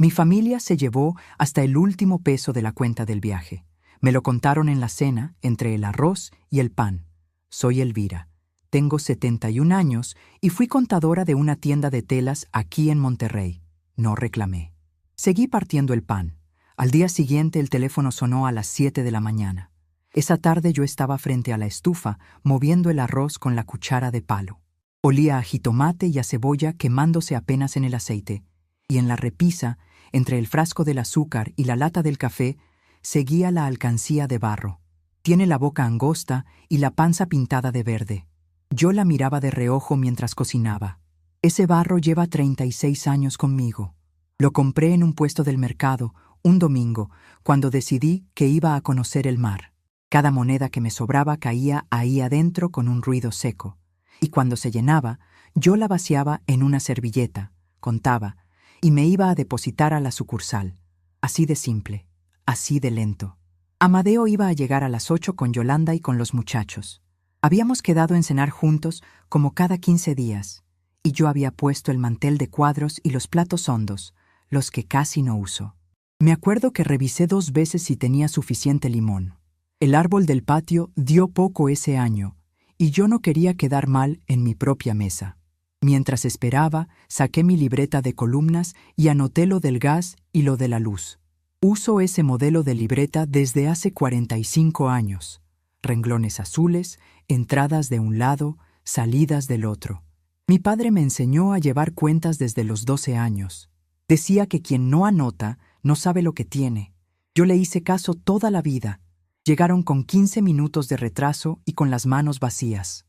Mi familia se llevó hasta el último peso de la cuenta del viaje. Me lo contaron en la cena, entre el arroz y el pan. Soy Elvira. Tengo 71 años y fui contadora de una tienda de telas aquí en Monterrey. No reclamé. Seguí partiendo el pan. Al día siguiente el teléfono sonó a las 7 de la mañana. Esa tarde yo estaba frente a la estufa, moviendo el arroz con la cuchara de palo. Olía a jitomate y a cebolla quemándose apenas en el aceite, y en la repisa, entre el frasco del azúcar y la lata del café, seguía la alcancía de barro. Tiene la boca angosta y la panza pintada de verde. Yo la miraba de reojo mientras cocinaba. Ese barro lleva 36 años conmigo. Lo compré en un puesto del mercado, un domingo, cuando decidí que iba a conocer el mar. Cada moneda que me sobraba caía ahí adentro con un ruido seco. Y cuando se llenaba, yo la vaciaba en una servilleta, contaba, y me iba a depositar a la sucursal. Así de simple, así de lento. Amadeo iba a llegar a las 8 con Yolanda y con los muchachos. Habíamos quedado en cenar juntos como cada 15 días, y yo había puesto el mantel de cuadros y los platos hondos, los que casi no uso. Me acuerdo que revisé 2 veces si tenía suficiente limón. El árbol del patio dio poco ese año, y yo no quería quedar mal en mi propia mesa. Mientras esperaba, saqué mi libreta de columnas y anoté lo del gas y lo de la luz. Uso ese modelo de libreta desde hace 45 años. Renglones azules, entradas de un lado, salidas del otro. Mi padre me enseñó a llevar cuentas desde los 12 años. Decía que quien no anota no sabe lo que tiene. Yo le hice caso toda la vida. Llegaron con 15 minutos de retraso y con las manos vacías.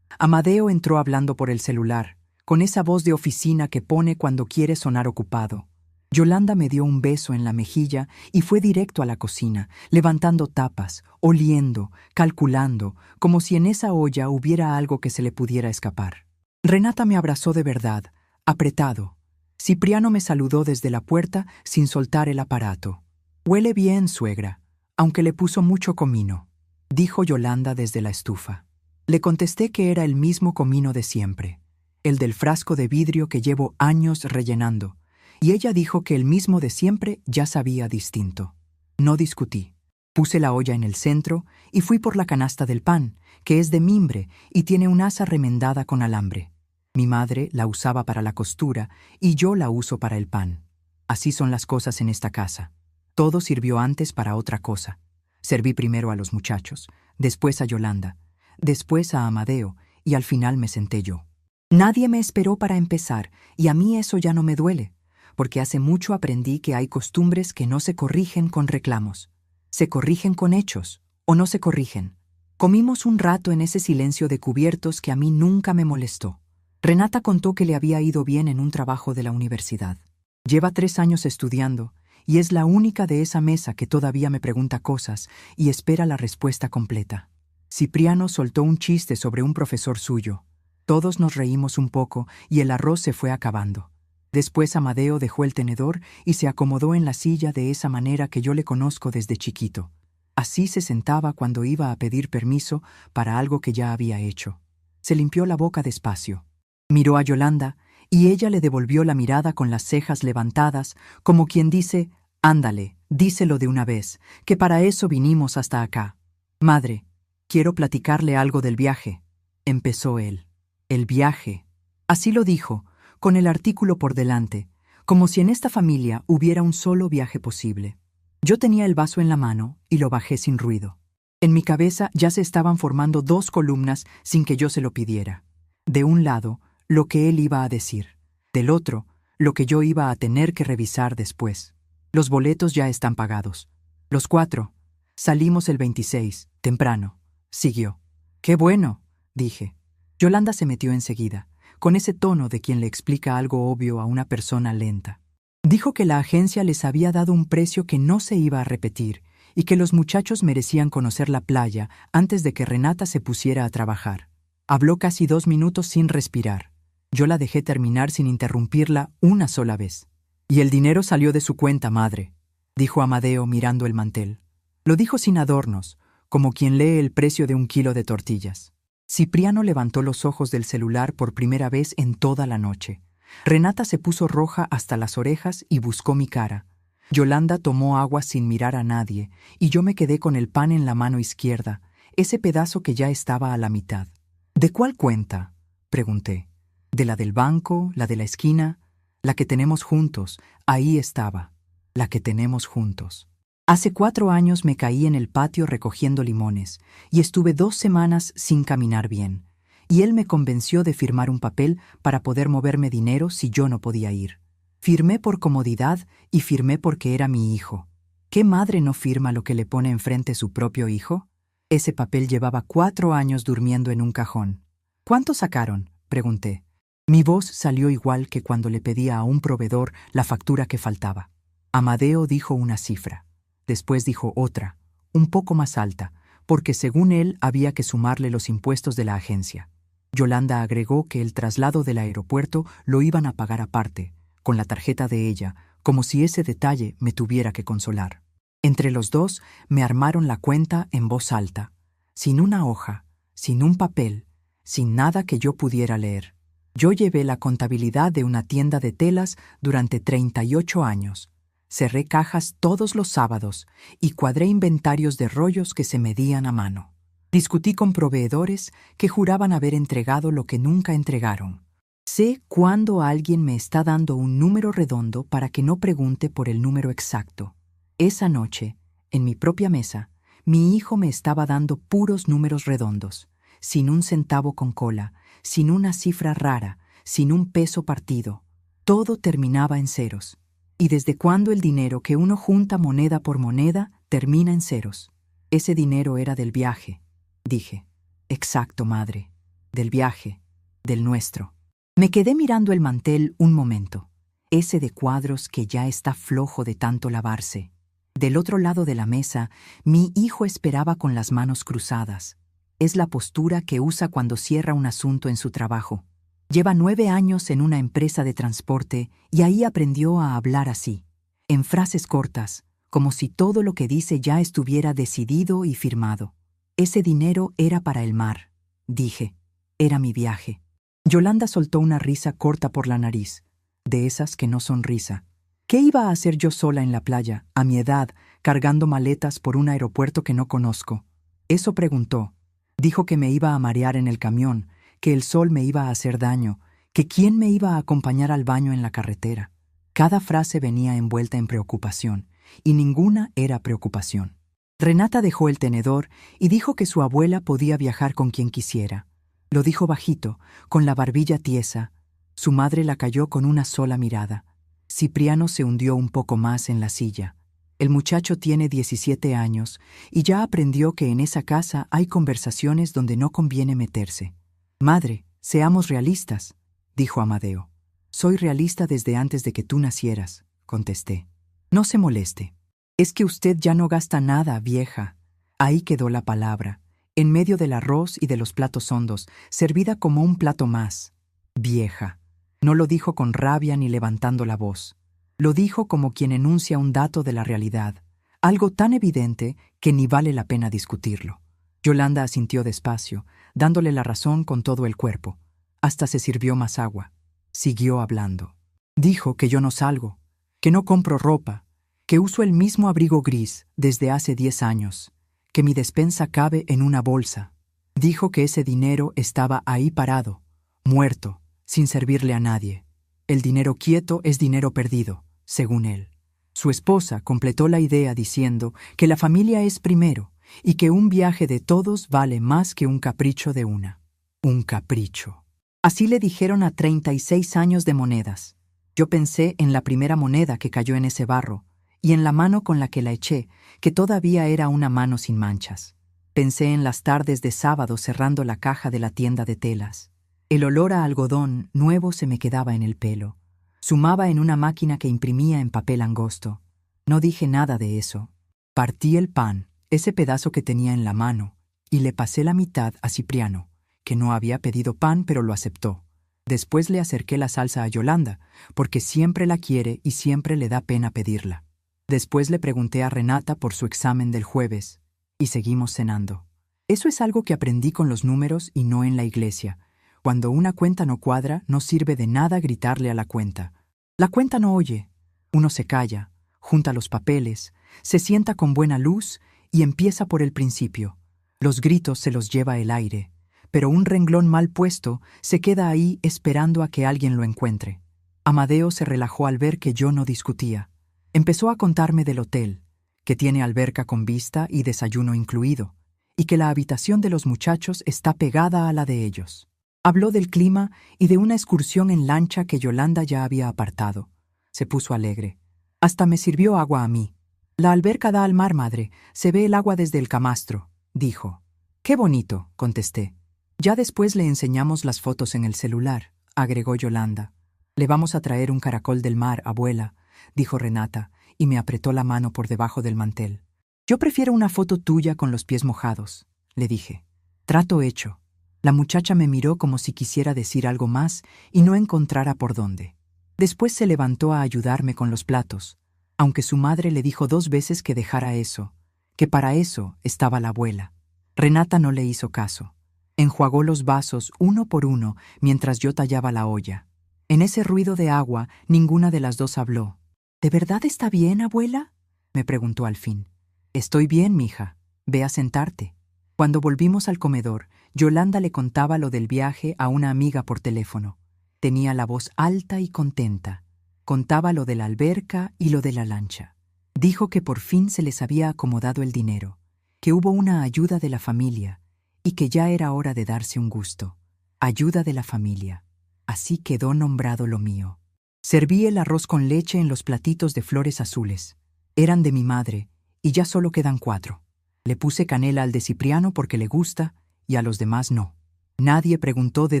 Amadeo entró hablando por el celular, con esa voz de oficina que pone cuando quiere sonar ocupado. Yolanda me dio un beso en la mejilla y fue directo a la cocina, levantando tapas, oliendo, calculando, como si en esa olla hubiera algo que se le pudiera escapar. Renata me abrazó de verdad, apretado. Cipriano me saludó desde la puerta sin soltar el aparato. «Huele bien, suegra, aunque le puso mucho comino», dijo Yolanda desde la estufa. Le contesté que era el mismo comino de siempre, el del frasco de vidrio que llevo años rellenando, y ella dijo que el mismo de siempre ya sabía distinto. No discutí. Puse la olla en el centro y fui por la canasta del pan, que es de mimbre y tiene una asa remendada con alambre. Mi madre la usaba para la costura y yo la uso para el pan. Así son las cosas en esta casa. Todo sirvió antes para otra cosa. Serví primero a los muchachos, después a Yolanda, después a Amadeo y al final me senté yo. Nadie me esperó para empezar y a mí eso ya no me duele, porque hace mucho aprendí que hay costumbres que no se corrigen con reclamos. Se corrigen con hechos, o no se corrigen. Comimos un rato en ese silencio de cubiertos que a mí nunca me molestó. Renata contó que le había ido bien en un trabajo de la universidad. Lleva 3 años estudiando y es la única de esa mesa que todavía me pregunta cosas y espera la respuesta completa. Cipriano soltó un chiste sobre un profesor suyo. Todos nos reímos un poco y el arroz se fue acabando. Después Amadeo dejó el tenedor y se acomodó en la silla de esa manera que yo le conozco desde chiquito. Así se sentaba cuando iba a pedir permiso para algo que ya había hecho. Se limpió la boca despacio. Miró a Yolanda y ella le devolvió la mirada con las cejas levantadas, como quien dice, «Ándale, díselo de una vez, que para eso vinimos hasta acá». «Madre, quiero platicarle algo del viaje», empezó él. «El viaje». Así lo dijo, con el artículo por delante, como si en esta familia hubiera un solo viaje posible. Yo tenía el vaso en la mano y lo bajé sin ruido. En mi cabeza ya se estaban formando 2 columnas sin que yo se lo pidiera. De un lado, lo que él iba a decir. Del otro, lo que yo iba a tener que revisar después. Los boletos ya están pagados. Los 4. Salimos el 26, temprano. Siguió. «¡Qué bueno!», dije. Yolanda se metió enseguida, con ese tono de quien le explica algo obvio a una persona lenta. Dijo que la agencia les había dado un precio que no se iba a repetir y que los muchachos merecían conocer la playa antes de que Renata se pusiera a trabajar. Habló casi 2 minutos sin respirar. Yo la dejé terminar sin interrumpirla una sola vez. «Y el dinero salió de su cuenta, madre», dijo Amadeo mirando el mantel. Lo dijo sin adornos, como quien lee el precio de 1 kilo de tortillas. Cipriano levantó los ojos del celular por primera vez en toda la noche. Renata se puso roja hasta las orejas y buscó mi cara. Yolanda tomó agua sin mirar a nadie, y yo me quedé con el pan en la mano izquierda, ese pedazo que ya estaba a la mitad. ¿De cuál cuenta?, pregunté. ¿De la del banco, la de la esquina? La que tenemos juntos, ahí estaba. La que tenemos juntos. Hace 4 años me caí en el patio recogiendo limones, y estuve 2 semanas sin caminar bien. Y él me convenció de firmar un papel para poder moverme dinero si yo no podía ir. Firmé por comodidad y firmé porque era mi hijo. ¿Qué madre no firma lo que le pone enfrente su propio hijo? Ese papel llevaba 4 años durmiendo en un cajón. ¿Cuánto sacaron?, pregunté. Mi voz salió igual que cuando le pedía a un proveedor la factura que faltaba. Amadeo dijo una cifra. Después dijo otra, un poco más alta, porque según él había que sumarle los impuestos de la agencia. Yolanda agregó que el traslado del aeropuerto lo iban a pagar aparte, con la tarjeta de ella, como si ese detalle me tuviera que consolar. Entre los dos me armaron la cuenta en voz alta, sin una hoja, sin un papel, sin nada que yo pudiera leer. Yo llevé la contabilidad de una tienda de telas durante 38 años. Cerré cajas todos los sábados y cuadré inventarios de rollos que se medían a mano. Discutí con proveedores que juraban haber entregado lo que nunca entregaron. Sé cuándo alguien me está dando un número redondo para que no pregunte por el número exacto. Esa noche, en mi propia mesa, mi hijo me estaba dando puros números redondos, sin un centavo con cola, sin una cifra rara, sin un peso partido. Todo terminaba en ceros. ¿Y desde cuándo el dinero que uno junta moneda por moneda termina en ceros? Ese dinero era del viaje, dije. Exacto, madre. Del viaje, del nuestro. Me quedé mirando el mantel un momento, ese de cuadros que ya está flojo de tanto lavarse. Del otro lado de la mesa, mi hijo esperaba con las manos cruzadas. Es la postura que usa cuando cierra un asunto en su trabajo. Lleva 9 años en una empresa de transporte y ahí aprendió a hablar así, en frases cortas, como si todo lo que dice ya estuviera decidido y firmado. Ese dinero era para el mar, dije. Era mi viaje. Yolanda soltó una risa corta por la nariz, de esas que no son risa. ¿Qué iba a hacer yo sola en la playa, a mi edad, cargando maletas por un aeropuerto que no conozco? Eso preguntó. Dijo que me iba a marear en el camión, que el sol me iba a hacer daño, que quién me iba a acompañar al baño en la carretera. Cada frase venía envuelta en preocupación, y ninguna era preocupación. Renata dejó el tenedor y dijo que su abuela podía viajar con quien quisiera. Lo dijo bajito, con la barbilla tiesa. Su madre la calló con una sola mirada. Cipriano se hundió un poco más en la silla. El muchacho tiene 17 años y ya aprendió que en esa casa hay conversaciones donde no conviene meterse. «Madre, seamos realistas», dijo Amadeo. «Soy realista desde antes de que tú nacieras», contesté. «No se moleste. Es que usted ya no gasta nada, vieja». Ahí quedó la palabra, en medio del arroz y de los platos hondos, servida como un plato más. Vieja. No lo dijo con rabia ni levantando la voz. Lo dijo como quien enuncia un dato de la realidad, algo tan evidente que ni vale la pena discutirlo. Yolanda asintió despacio, dándole la razón con todo el cuerpo. Hasta se sirvió más agua. Siguió hablando. Dijo que yo no salgo, que no compro ropa, que uso el mismo abrigo gris desde hace 10 años, que mi despensa cabe en una bolsa. Dijo que ese dinero estaba ahí parado, muerto, sin servirle a nadie. El dinero quieto es dinero perdido, según él. Su esposa completó la idea diciendo que la familia es primero y que un viaje de todos vale más que un capricho de una. Un capricho. Así le dijeron a 36 años de monedas. Yo pensé en la primera moneda que cayó en ese barro y en la mano con la que la eché, que todavía era una mano sin manchas. Pensé en las tardes de sábado cerrando la caja de la tienda de telas. El olor a algodón nuevo se me quedaba en el pelo. Sumaba en una máquina que imprimía en papel angosto. No dije nada de eso. Partí el pan, ese pedazo que tenía en la mano, y le pasé la mitad a Cipriano, que no había pedido pan pero lo aceptó. Después le acerqué la salsa a Yolanda, porque siempre la quiere y siempre le da pena pedirla. Después le pregunté a Renata por su examen del jueves, y seguimos cenando. Eso es algo que aprendí con los números y no en la iglesia. Cuando una cuenta no cuadra, no sirve de nada gritarle a la cuenta. La cuenta no oye. Uno se calla, junta los papeles, se sienta con buena luz y empieza por el principio. Los gritos se los lleva el aire, pero un renglón mal puesto se queda ahí esperando a que alguien lo encuentre. Amadeo se relajó al ver que yo no discutía. Empezó a contarme del hotel, que tiene alberca con vista y desayuno incluido, y que la habitación de los muchachos está pegada a la de ellos. Habló del clima y de una excursión en lancha que Yolanda ya había apartado. Se puso alegre. Hasta me sirvió agua a mí. La alberca da al mar, madre. Se ve el agua desde el camastro, dijo. Qué bonito, contesté. Ya después le enseñamos las fotos en el celular, agregó Yolanda. Le vamos a traer un caracol del mar, abuela, dijo Renata, y me apretó la mano por debajo del mantel. Yo prefiero una foto tuya con los pies mojados, le dije. Trato hecho. La muchacha me miró como si quisiera decir algo más y no encontrara por dónde. Después se levantó a ayudarme con los platos, aunque su madre le dijo 2 veces que dejara eso, que para eso estaba la abuela. Renata no le hizo caso. Enjuagó los vasos uno por uno mientras yo tallaba la olla. En ese ruido de agua, ninguna de las dos habló. ¿De verdad está bien, abuela?, me preguntó al fin. Estoy bien, mija. Ve a sentarte. Cuando volvimos al comedor, Yolanda le contaba lo del viaje a una amiga por teléfono. Tenía la voz alta y contenta. Contaba lo de la alberca y lo de la lancha. Dijo que por fin se les había acomodado el dinero, que hubo una ayuda de la familia y que ya era hora de darse un gusto. Ayuda de la familia. Así quedó nombrado lo mío. Serví el arroz con leche en los platitos de flores azules. Eran de mi madre y ya solo quedan 4. Le puse canela al de Cipriano porque le gusta y a los demás no. Nadie preguntó de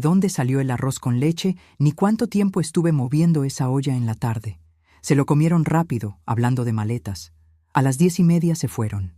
dónde salió el arroz con leche ni cuánto tiempo estuve moviendo esa olla en la tarde. Se lo comieron rápido, hablando de maletas. A las 10:30 se fueron.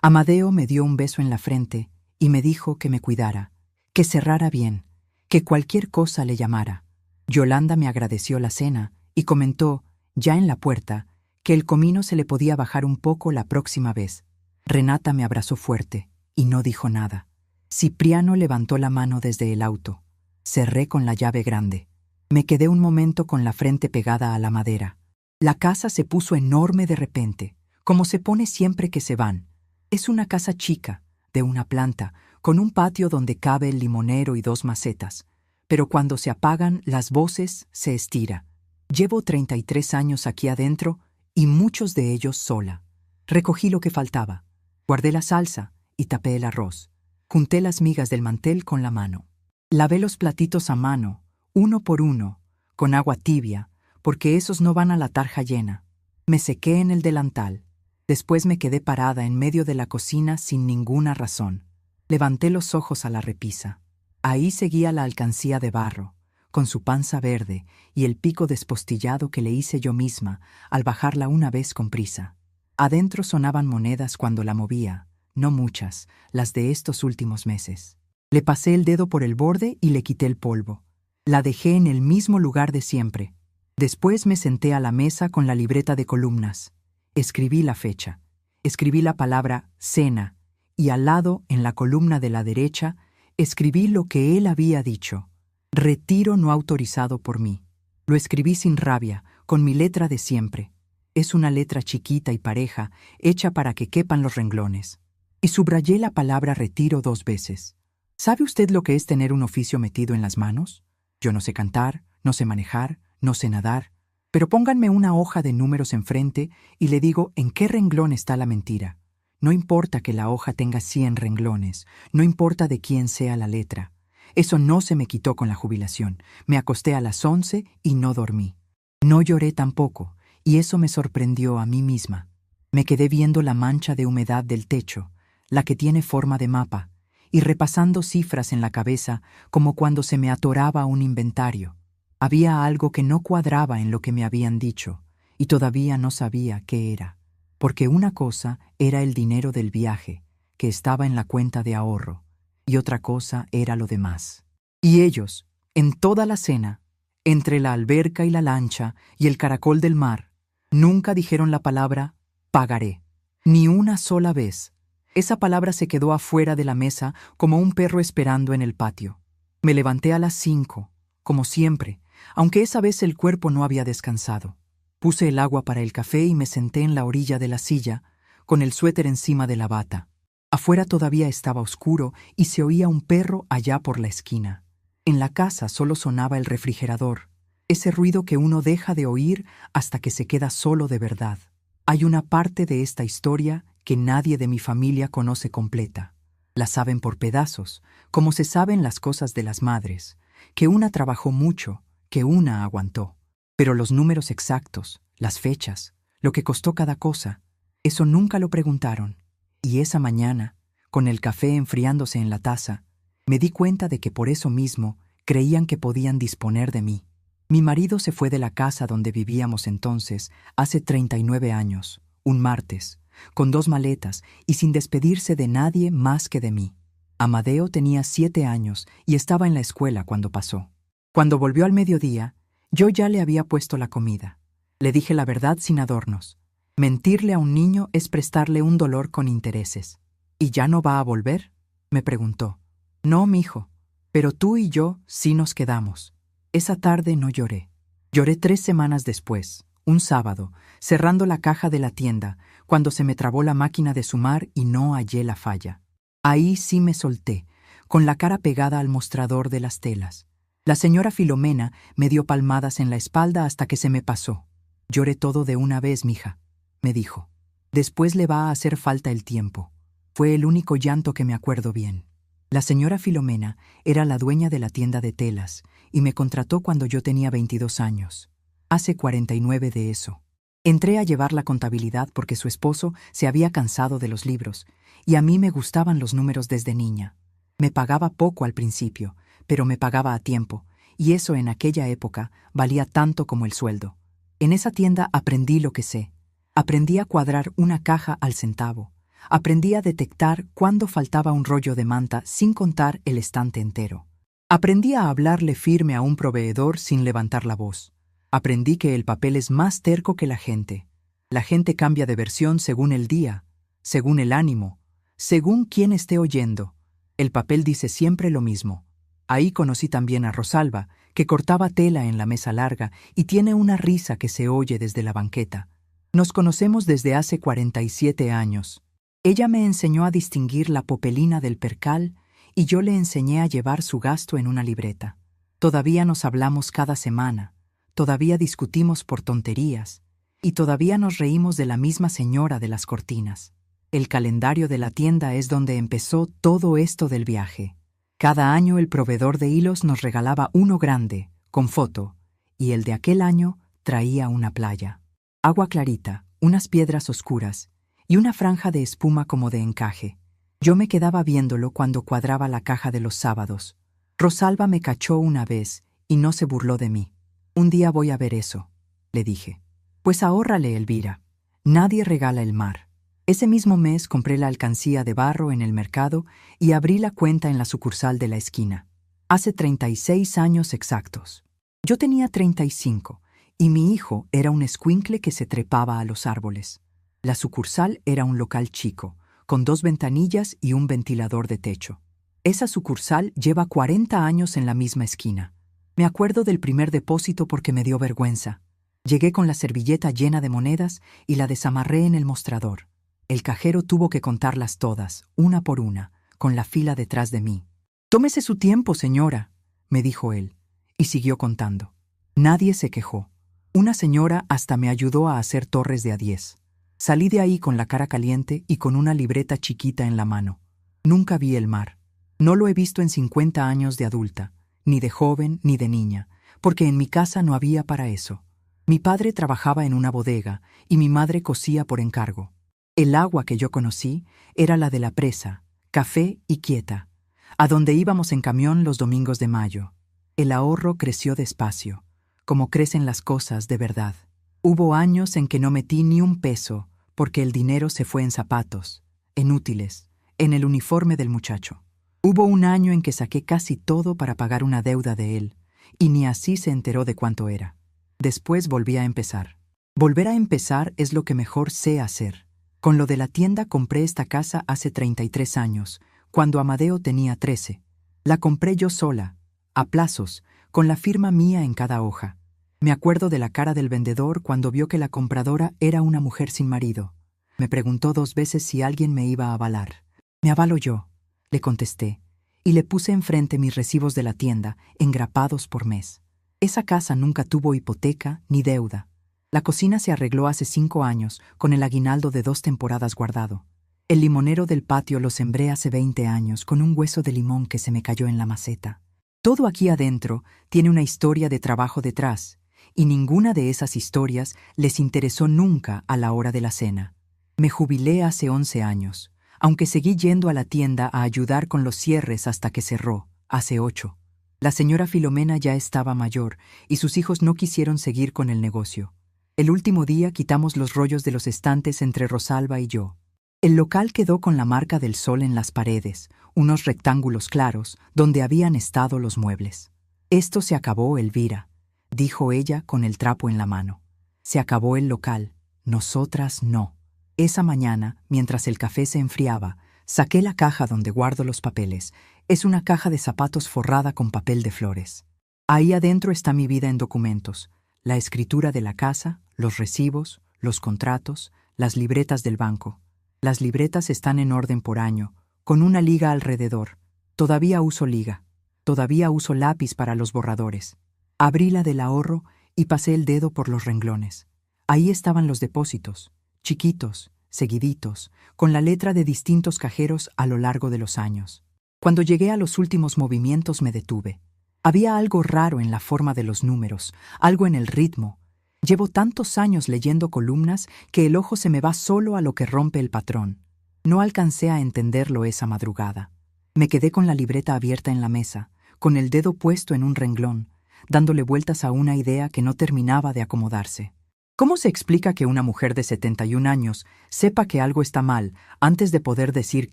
Amadeo me dio un beso en la frente y me dijo que me cuidara, que cerrara bien, que cualquier cosa le llamara. Yolanda me agradeció la cena y comentó, ya en la puerta, que el comino se le podía bajar un poco la próxima vez. Renata me abrazó fuerte y no dijo nada. Cipriano levantó la mano desde el auto. Cerré con la llave grande. Me quedé un momento con la frente pegada a la madera. La casa se puso enorme de repente, como se pone siempre que se van. Es una casa chica, de una planta, con un patio donde cabe el limonero y 2 macetas. Pero cuando se apagan las voces, se estira. Llevo 33 años aquí adentro y muchos de ellos sola. Recogí lo que faltaba. Guardé la salsa y tapé el arroz. Junté las migas del mantel con la mano. Lavé los platitos a mano, uno por uno, con agua tibia, porque esos no van a la tarja llena. Me sequé en el delantal. Después me quedé parada en medio de la cocina sin ninguna razón. Levanté los ojos a la repisa. Ahí seguía la alcancía de barro, con su panza verde y el pico despostillado que le hice yo misma al bajarla una vez con prisa. Adentro sonaban monedas cuando la movía, no muchas, las de estos últimos meses. Le pasé el dedo por el borde y le quité el polvo. La dejé en el mismo lugar de siempre. Después me senté a la mesa con la libreta de columnas. Escribí la fecha. Escribí la palabra cena y al lado, en la columna de la derecha, escribí lo que él había dicho. Retiro no autorizado por mí. Lo escribí sin rabia, con mi letra de siempre. Es una letra chiquita y pareja, hecha para que quepan los renglones. Y subrayé la palabra retiro 2 veces. ¿Sabe usted lo que es tener un oficio metido en las manos? Yo no sé cantar, no sé manejar, no sé nadar, pero pónganme una hoja de números enfrente y le digo en qué renglón está la mentira. No importa que la hoja tenga 100 renglones, no importa de quién sea la letra. Eso no se me quitó con la jubilación. Me acosté a las 11 y no dormí. No lloré tampoco, y eso me sorprendió a mí misma. Me quedé viendo la mancha de humedad del techo, la que tiene forma de mapa, y repasando cifras en la cabeza como cuando se me atoraba un inventario. Había algo que no cuadraba en lo que me habían dicho, y todavía no sabía qué era, porque una cosa era el dinero del viaje, que estaba en la cuenta de ahorro, y otra cosa era lo demás. Y ellos, en toda la cena, entre la alberca y la lancha y el caracol del mar, nunca dijeron la palabra pagaré, ni una sola vez. Esa palabra se quedó afuera de la mesa como un perro esperando en el patio. Me levanté a las 5, como siempre, aunque esa vez el cuerpo no había descansado. Puse el agua para el café y me senté en la orilla de la silla, con el suéter encima de la bata. Afuera todavía estaba oscuro y se oía un perro allá por la esquina. En la casa solo sonaba el refrigerador, ese ruido que uno deja de oír hasta que se queda solo de verdad. Hay una parte de esta historia que nadie de mi familia conoce completa. La saben por pedazos, como se saben las cosas de las madres, que una trabajó mucho, que una aguantó. Pero los números exactos, las fechas, lo que costó cada cosa, eso nunca lo preguntaron. Y esa mañana, con el café enfriándose en la taza, me di cuenta de que por eso mismo creían que podían disponer de mí. Mi marido se fue de la casa donde vivíamos entonces, hace 39 años, un martes, con 2 maletas y sin despedirse de nadie más que de mí. Amadeo tenía 7 años y estaba en la escuela cuando pasó. Cuando volvió al mediodía, yo ya le había puesto la comida. Le dije la verdad sin adornos. Mentirle a un niño es prestarle un dolor con intereses. ¿Y ya no va a volver?, me preguntó. No, mijo, pero tú y yo sí nos quedamos. Esa tarde no lloré. Lloré 3 semanas después, un sábado, cerrando la caja de la tienda, cuando se me trabó la máquina de sumar y no hallé la falla. Ahí sí me solté, con la cara pegada al mostrador de las telas. La señora Filomena me dio palmadas en la espalda hasta que se me pasó. Lloré todo de una vez, mija, me dijo. Después le va a hacer falta el tiempo. Fue el único llanto que me acuerdo bien. La señora Filomena era la dueña de la tienda de telas y me contrató cuando yo tenía 22 años. Hace 49 de eso. Entré a llevar la contabilidad porque su esposo se había cansado de los libros y a mí me gustaban los números desde niña. Me pagaba poco al principio, pero me pagaba a tiempo, y eso en aquella época valía tanto como el sueldo. En esa tienda aprendí lo que sé. Aprendí a cuadrar una caja al centavo. Aprendí a detectar cuándo faltaba un rollo de manta sin contar el estante entero. Aprendí a hablarle firme a un proveedor sin levantar la voz. Aprendí que el papel es más terco que la gente. La gente cambia de versión según el día, según el ánimo, según quién esté oyendo. El papel dice siempre lo mismo. Ahí conocí también a Rosalba, que cortaba tela en la mesa larga y tiene una risa que se oye desde la banqueta. Nos conocemos desde hace 47 años. Ella me enseñó a distinguir la popelina del percal y yo le enseñé a llevar su gasto en una libreta. Todavía nos hablamos cada semana, todavía discutimos por tonterías y todavía nos reímos de la misma señora de las cortinas. El calendario de la tienda es donde empezó todo esto del viaje. Cada año el proveedor de hilos nos regalaba uno grande, con foto, y el de aquel año traía una playa. Agua clarita, unas piedras oscuras y una franja de espuma como de encaje. Yo me quedaba viéndolo cuando cuadraba la caja de los sábados. Rosalba me cachó una vez y no se burló de mí. Un día voy a ver eso, le dije. Pues ahórrale, Elvira. Nadie regala el mar. Ese mismo mes compré la alcancía de barro en el mercado y abrí la cuenta en la sucursal de la esquina. Hace 36 años exactos. Yo tenía 35 y mi hijo era un escuincle que se trepaba a los árboles. La sucursal era un local chico, con 2 ventanillas y un ventilador de techo. Esa sucursal lleva 40 años en la misma esquina. Me acuerdo del primer depósito porque me dio vergüenza. Llegué con la servilleta llena de monedas y la desamarré en el mostrador. El cajero tuvo que contarlas todas, una por una, con la fila detrás de mí. «Tómese su tiempo, señora», me dijo él, y siguió contando. Nadie se quejó. Una señora hasta me ayudó a hacer torres de a 10. Salí de ahí con la cara caliente y con una libreta chiquita en la mano. Nunca vi el mar. No lo he visto en 50 años de adulta, ni de joven ni de niña, porque en mi casa no había para eso. Mi padre trabajaba en una bodega y mi madre cosía por encargo. El agua que yo conocí era la de la presa, café y quieta, a donde íbamos en camión los domingos de mayo. El ahorro creció despacio, como crecen las cosas de verdad. Hubo años en que no metí ni un peso, porque el dinero se fue en zapatos, en útiles, en el uniforme del muchacho. Hubo un año en que saqué casi todo para pagar una deuda de él, y ni así se enteró de cuánto era. Después volví a empezar. Volver a empezar es lo que mejor sé hacer. Con lo de la tienda compré esta casa hace 33 años, cuando Amadeo tenía 13. La compré yo sola, a plazos, con la firma mía en cada hoja. Me acuerdo de la cara del vendedor cuando vio que la compradora era una mujer sin marido. Me preguntó 2 veces si alguien me iba a avalar. «Me avalo yo», le contesté, y le puse enfrente mis recibos de la tienda, engrapados por mes. Esa casa nunca tuvo hipoteca ni deuda. La cocina se arregló hace 5 años, con el aguinaldo de 2 temporadas guardado. El limonero del patio lo sembré hace 20 años, con un hueso de limón que se me cayó en la maceta. Todo aquí adentro tiene una historia de trabajo detrás, y ninguna de esas historias les interesó nunca a la hora de la cena. Me jubilé hace 11 años, aunque seguí yendo a la tienda a ayudar con los cierres hasta que cerró, hace 8. La señora Filomena ya estaba mayor y sus hijos no quisieron seguir con el negocio. El último día quitamos los rollos de los estantes entre Rosalba y yo. El local quedó con la marca del sol en las paredes, unos rectángulos claros donde habían estado los muebles. «Esto se acabó, Elvira», dijo ella con el trapo en la mano. «Se acabó el local, nosotras no». Esa mañana, mientras el café se enfriaba, saqué la caja donde guardo los papeles. Es una caja de zapatos forrada con papel de flores. Ahí adentro está mi vida en documentos, la escritura de la casa, los recibos, los contratos, las libretas del banco. Las libretas están en orden por año, con una liga alrededor. Todavía uso liga. Todavía uso lápiz para los borradores. Abrí la del ahorro y pasé el dedo por los renglones. Ahí estaban los depósitos, chiquitos, seguiditos, con la letra de distintos cajeros a lo largo de los años. Cuando llegué a los últimos movimientos me detuve. Había algo raro en la forma de los números, algo en el ritmo. Llevo tantos años leyendo columnas que el ojo se me va solo a lo que rompe el patrón. No alcancé a entenderlo esa madrugada. Me quedé con la libreta abierta en la mesa, con el dedo puesto en un renglón, dándole vueltas a una idea que no terminaba de acomodarse. ¿Cómo se explica que una mujer de 71 años sepa que algo está mal antes de poder decir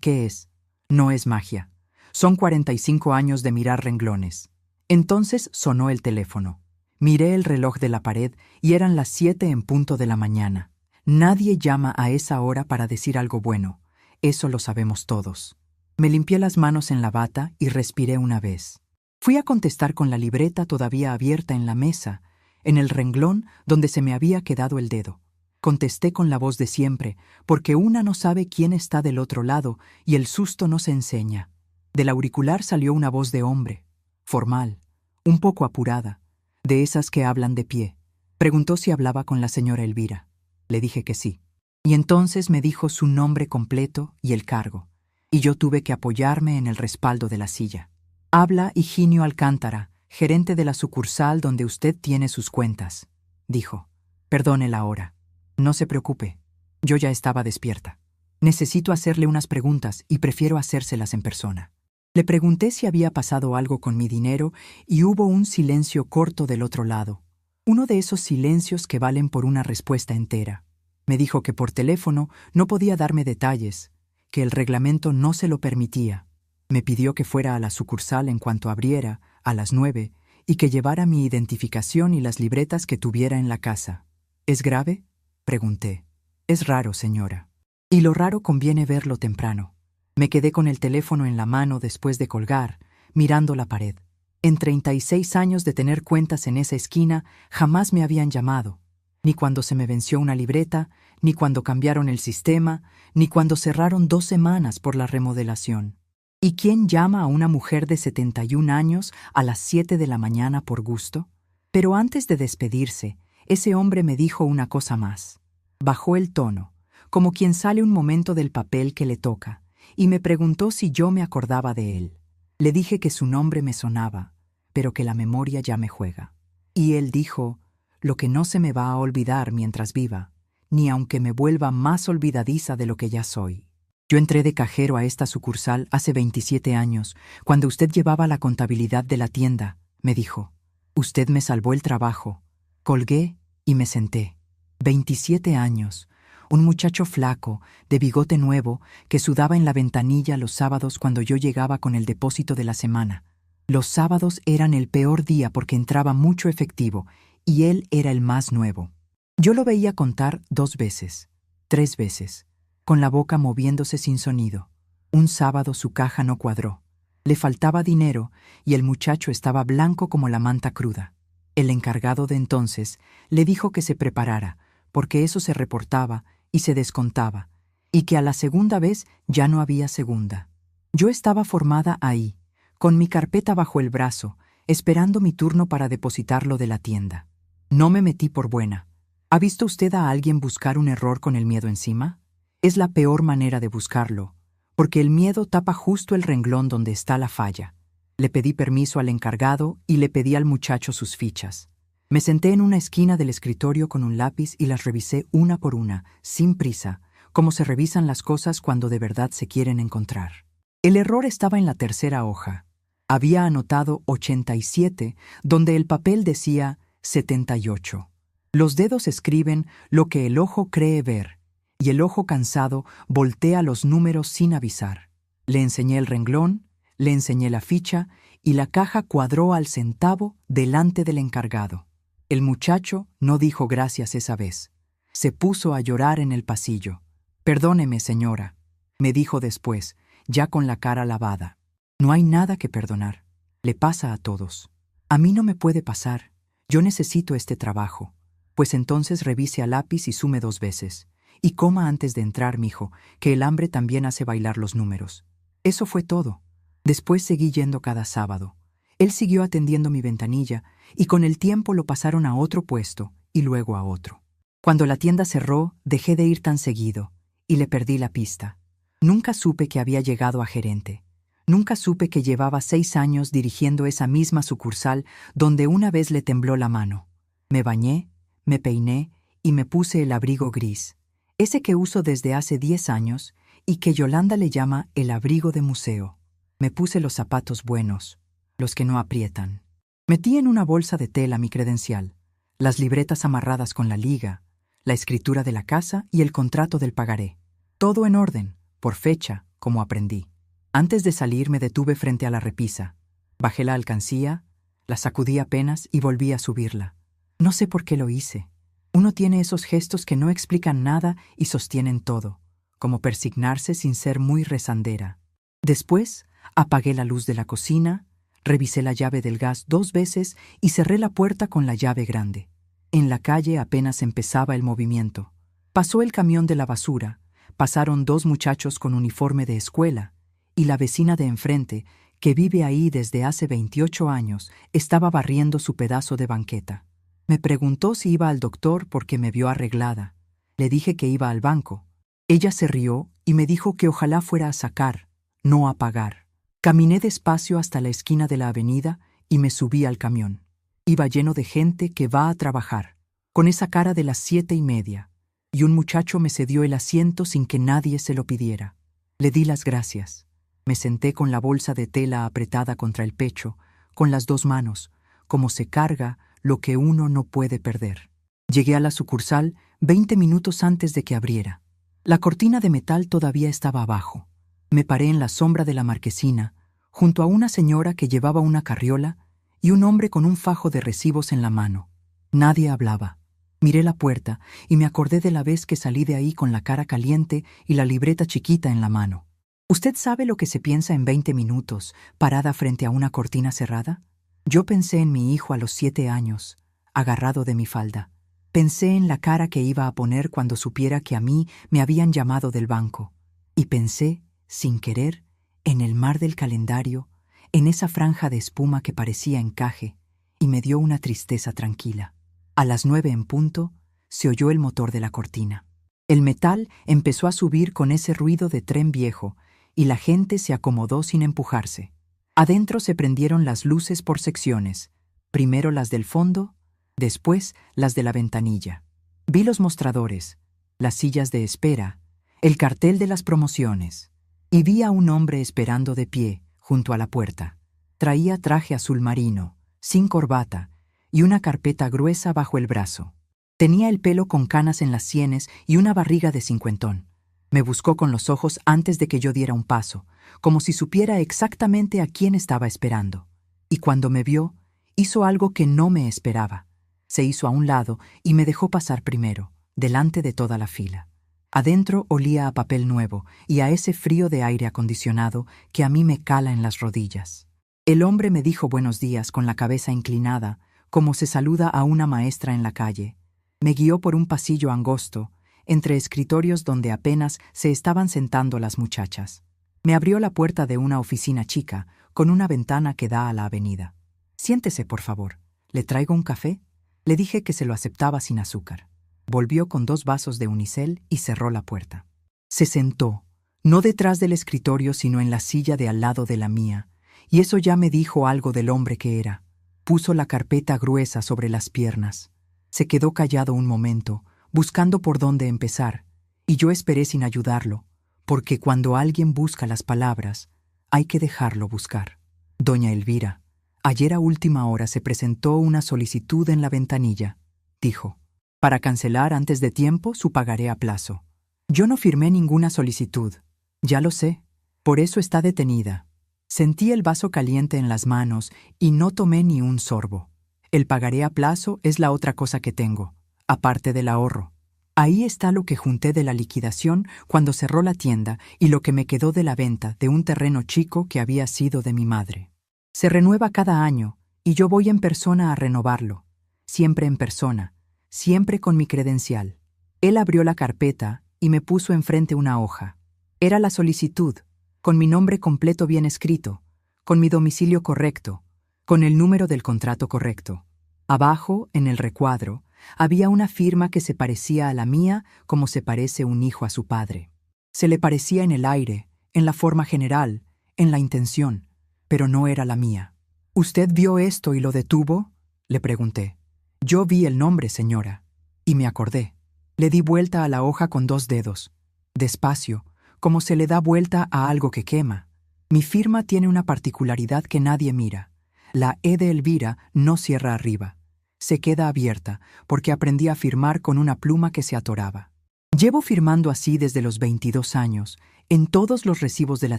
qué es? No es magia. Son 45 años de mirar renglones. Entonces sonó el teléfono. Miré el reloj de la pared y eran las 7 en punto de la mañana. Nadie llama a esa hora para decir algo bueno. Eso lo sabemos todos. Me limpié las manos en la bata y respiré una vez. Fui a contestar con la libreta todavía abierta en la mesa, en el renglón donde se me había quedado el dedo. Contesté con la voz de siempre, porque una no sabe quién está del otro lado y el susto no se enseña. Del auricular salió una voz de hombre, formal, un poco apurada, de esas que hablan de pie. Preguntó si hablaba con la señora Elvira. Le dije que sí. Y entonces me dijo su nombre completo y el cargo, y yo tuve que apoyarme en el respaldo de la silla. «Habla Higinio Alcántara, gerente de la sucursal donde usted tiene sus cuentas», dijo. «Perdone la hora. No se preocupe. Yo ya estaba despierta. Necesito hacerle unas preguntas y prefiero hacérselas en persona». Le pregunté si había pasado algo con mi dinero y hubo un silencio corto del otro lado. Uno de esos silencios que valen por una respuesta entera. Me dijo que por teléfono no podía darme detalles, que el reglamento no se lo permitía. Me pidió que fuera a la sucursal en cuanto abriera, a las 9, y que llevara mi identificación y las libretas que tuviera en la casa. «¿Es grave?», pregunté. «Es raro, señora. Y lo raro conviene verlo temprano». Me quedé con el teléfono en la mano después de colgar, mirando la pared. En 36 años de tener cuentas en esa esquina, jamás me habían llamado. Ni cuando se me venció una libreta, ni cuando cambiaron el sistema, ni cuando cerraron 2 semanas por la remodelación. ¿Y quién llama a una mujer de 71 años a las 7 de la mañana por gusto? Pero antes de despedirse, ese hombre me dijo una cosa más. Bajó el tono, como quien sale un momento del papel que le toca, y me preguntó si yo me acordaba de él. Le dije que su nombre me sonaba, pero que la memoria ya me juega. Y él dijo, lo que no se me va a olvidar mientras viva, ni aunque me vuelva más olvidadiza de lo que ya soy. Yo entré de cajero a esta sucursal hace 27 años, cuando usted llevaba la contabilidad de la tienda, me dijo. Usted me salvó el trabajo. Colgué y me senté. 27 años. Un muchacho flaco, de bigote nuevo, que sudaba en la ventanilla los sábados cuando yo llegaba con el depósito de la semana. Los sábados eran el peor día porque entraba mucho efectivo, y él era el más nuevo. Yo lo veía contar 2 veces, 3 veces, con la boca moviéndose sin sonido. Un sábado su caja no cuadró. Le faltaba dinero y el muchacho estaba blanco como la manta cruda. El encargado de entonces le dijo que se preparara, porque eso se reportaba y se descontaba, y que a la segunda vez ya no había segunda. Yo estaba formada ahí, con mi carpeta bajo el brazo, esperando mi turno para depositarlo de la tienda. No me metí por buena. ¿Ha visto usted a alguien buscar un error con el miedo encima? Es la peor manera de buscarlo, porque el miedo tapa justo el renglón donde está la falla. Le pedí permiso al encargado y le pedí al muchacho sus fichas. Me senté en una esquina del escritorio con un lápiz y las revisé una por una, sin prisa, como se revisan las cosas cuando de verdad se quieren encontrar. El error estaba en la tercera hoja. Había anotado 87, donde el papel decía 78. Los dedos escriben lo que el ojo cree ver, y el ojo cansado voltea los números sin avisar. Le enseñé el renglón, le enseñé la ficha, y la caja cuadró al centavo delante del encargado. El muchacho no dijo gracias esa vez. Se puso a llorar en el pasillo. «Perdóneme, señora», me dijo después, ya con la cara lavada. «No hay nada que perdonar. Le pasa a todos. A mí no me puede pasar. Yo necesito este trabajo». Pues entonces revise a lápiz y sume 2 veces. Y coma antes de entrar, mijo, que el hambre también hace bailar los números. Eso fue todo. Después seguí yendo cada sábado. Él siguió atendiendo mi ventanilla y con el tiempo lo pasaron a otro puesto y luego a otro. Cuando la tienda cerró, dejé de ir tan seguido y le perdí la pista. Nunca supe que había llegado a gerente. Nunca supe que llevaba 6 años dirigiendo esa misma sucursal donde una vez le tembló la mano. Me bañé, me peiné y me puse el abrigo gris, ese que uso desde hace 10 años y que Yolanda le llama el abrigo de museo. Me puse los zapatos buenos, los que no aprietan. Metí en una bolsa de tela mi credencial, las libretas amarradas con la liga, la escritura de la casa y el contrato del pagaré. Todo en orden, por fecha, como aprendí. Antes de salir me detuve frente a la repisa. Bajé la alcancía, la sacudí apenas y volví a subirla. No sé por qué lo hice. Uno tiene esos gestos que no explican nada y sostienen todo, como persignarse sin ser muy rezandera. Después, apagué la luz de la cocina, revisé la llave del gas 2 veces y cerré la puerta con la llave grande. En la calle apenas empezaba el movimiento. Pasó el camión de la basura, pasaron 2 muchachos con uniforme de escuela, y la vecina de enfrente, que vive ahí desde hace 28 años, estaba barriendo su pedazo de banqueta. Me preguntó si iba al doctor porque me vio arreglada. Le dije que iba al banco. Ella se rió y me dijo que ojalá fuera a sacar, no a pagar. Caminé despacio hasta la esquina de la avenida y me subí al camión. Iba lleno de gente que va a trabajar, con esa cara de las 7:30, y un muchacho me cedió el asiento sin que nadie se lo pidiera. Le di las gracias. Me senté con la bolsa de tela apretada contra el pecho, con las 2 manos, como se carga lo que uno no puede perder. Llegué a la sucursal 20 minutos antes de que abriera. La cortina de metal todavía estaba abajo. Me paré en la sombra de la marquesina, junto a una señora que llevaba una carriola y un hombre con un fajo de recibos en la mano. Nadie hablaba. Miré la puerta y me acordé de la vez que salí de ahí con la cara caliente y la libreta chiquita en la mano. ¿Usted sabe lo que se piensa en 20 minutos, parada frente a una cortina cerrada? Yo pensé en mi hijo a los 7 años, agarrado de mi falda. Pensé en la cara que iba a poner cuando supiera que a mí me habían llamado del banco. Y pensé, sin querer, en el mar del calendario, en esa franja de espuma que parecía encaje, y me dio una tristeza tranquila. A las 9 en punto, se oyó el motor de la cortina. El metal empezó a subir con ese ruido de tren viejo, y la gente se acomodó sin empujarse. Adentro se prendieron las luces por secciones, primero las del fondo, después las de la ventanilla. Vi los mostradores, las sillas de espera, el cartel de las promociones, y vi a un hombre esperando de pie, junto a la puerta. Traía traje azul marino, sin corbata, y una carpeta gruesa bajo el brazo. Tenía el pelo con canas en las sienes y una barriga de cincuentón. Me buscó con los ojos antes de que yo diera un paso, como si supiera exactamente a quién estaba esperando. Y cuando me vio, hizo algo que no me esperaba. Se hizo a un lado y me dejó pasar primero, delante de toda la fila. Adentro olía a papel nuevo y a ese frío de aire acondicionado que a mí me cala en las rodillas. El hombre me dijo buenos días con la cabeza inclinada, como se saluda a una maestra en la calle. Me guió por un pasillo angosto, entre escritorios donde apenas se estaban sentando las muchachas. Me abrió la puerta de una oficina chica, con una ventana que da a la avenida. «Siéntese, por favor. ¿Le traigo un café?» Le dije que se lo aceptaba sin azúcar. Volvió con 2 vasos de unicel y cerró la puerta. Se sentó, no detrás del escritorio sino en la silla de al lado de la mía, y eso ya me dijo algo del hombre que era. Puso la carpeta gruesa sobre las piernas. Se quedó callado un momento, buscando por dónde empezar, y yo esperé sin ayudarlo, porque cuando alguien busca las palabras, hay que dejarlo buscar. «Doña Elvira, ayer a última hora se presentó una solicitud en la ventanilla», dijo. «Para cancelar antes de tiempo su pagaré a plazo. Yo no firmé ninguna solicitud. Ya lo sé. Por eso está detenida». Sentí el vaso caliente en las manos y no tomé ni un sorbo. El pagaré a plazo es la otra cosa que tengo, aparte del ahorro. Ahí está lo que junté de la liquidación cuando cerró la tienda y lo que me quedó de la venta de un terreno chico que había sido de mi madre. Se renueva cada año y yo voy en persona a renovarlo. Siempre en persona, siempre con mi credencial. Él abrió la carpeta y me puso enfrente una hoja. Era la solicitud, con mi nombre completo bien escrito, con mi domicilio correcto, con el número del contrato correcto. Abajo, en el recuadro, había una firma que se parecía a la mía como se parece un hijo a su padre. Se le parecía en el aire, en la forma general, en la intención, pero no era la mía. «¿Usted vio esto y lo detuvo?», le pregunté. «Yo vi el nombre, señora». Y me acordé. Le di vuelta a la hoja con 2 dedos. Despacio, como se le da vuelta a algo que quema. Mi firma tiene una particularidad que nadie mira. La E de Elvira no cierra arriba. Se queda abierta, porque aprendí a firmar con una pluma que se atoraba. Llevo firmando así desde los 22 años, en todos los recibos de la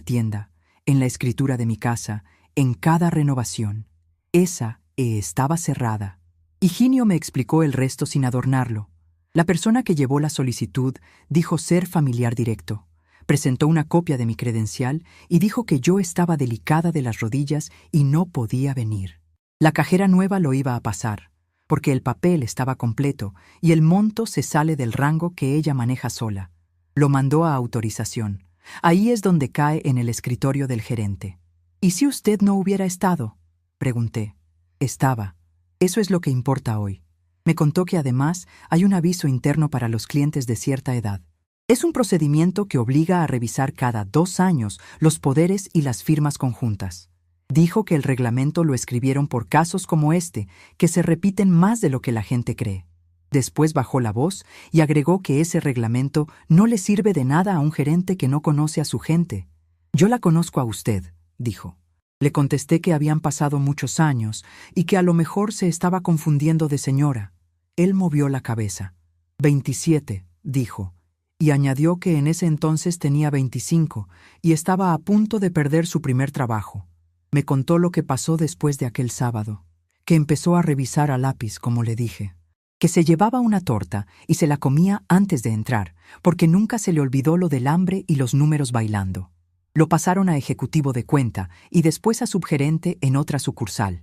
tienda, en la escritura de mi casa, en cada renovación. Esa E estaba cerrada. Higinio me explicó el resto sin adornarlo. La persona que llevó la solicitud dijo ser familiar directo. Presentó una copia de mi credencial y dijo que yo estaba delicada de las rodillas y no podía venir. La cajera nueva lo iba a pasar, porque el papel estaba completo y el monto se sale del rango que ella maneja sola. Lo mandó a autorización. Ahí es donde cae en el escritorio del gerente. «¿Y si usted no hubiera estado?», pregunté. «Estaba. Eso es lo que importa hoy». Me contó que además hay un aviso interno para los clientes de cierta edad. Es un procedimiento que obliga a revisar cada 2 años los poderes y las firmas conjuntas. Dijo que el reglamento lo escribieron por casos como este, que se repiten más de lo que la gente cree. Después bajó la voz y agregó que ese reglamento no le sirve de nada a un gerente que no conoce a su gente. «Yo la conozco a usted», dijo. Le contesté que habían pasado muchos años y que a lo mejor se estaba confundiendo de señora. Él movió la cabeza. «27», dijo, y añadió que en ese entonces tenía 25 y estaba a punto de perder su primer trabajo. Me contó lo que pasó después de aquel sábado, que empezó a revisar a lápiz, como le dije, que se llevaba una torta y se la comía antes de entrar, porque nunca se le olvidó lo del hambre y los números bailando. Lo pasaron a ejecutivo de cuenta y después a subgerente en otra sucursal.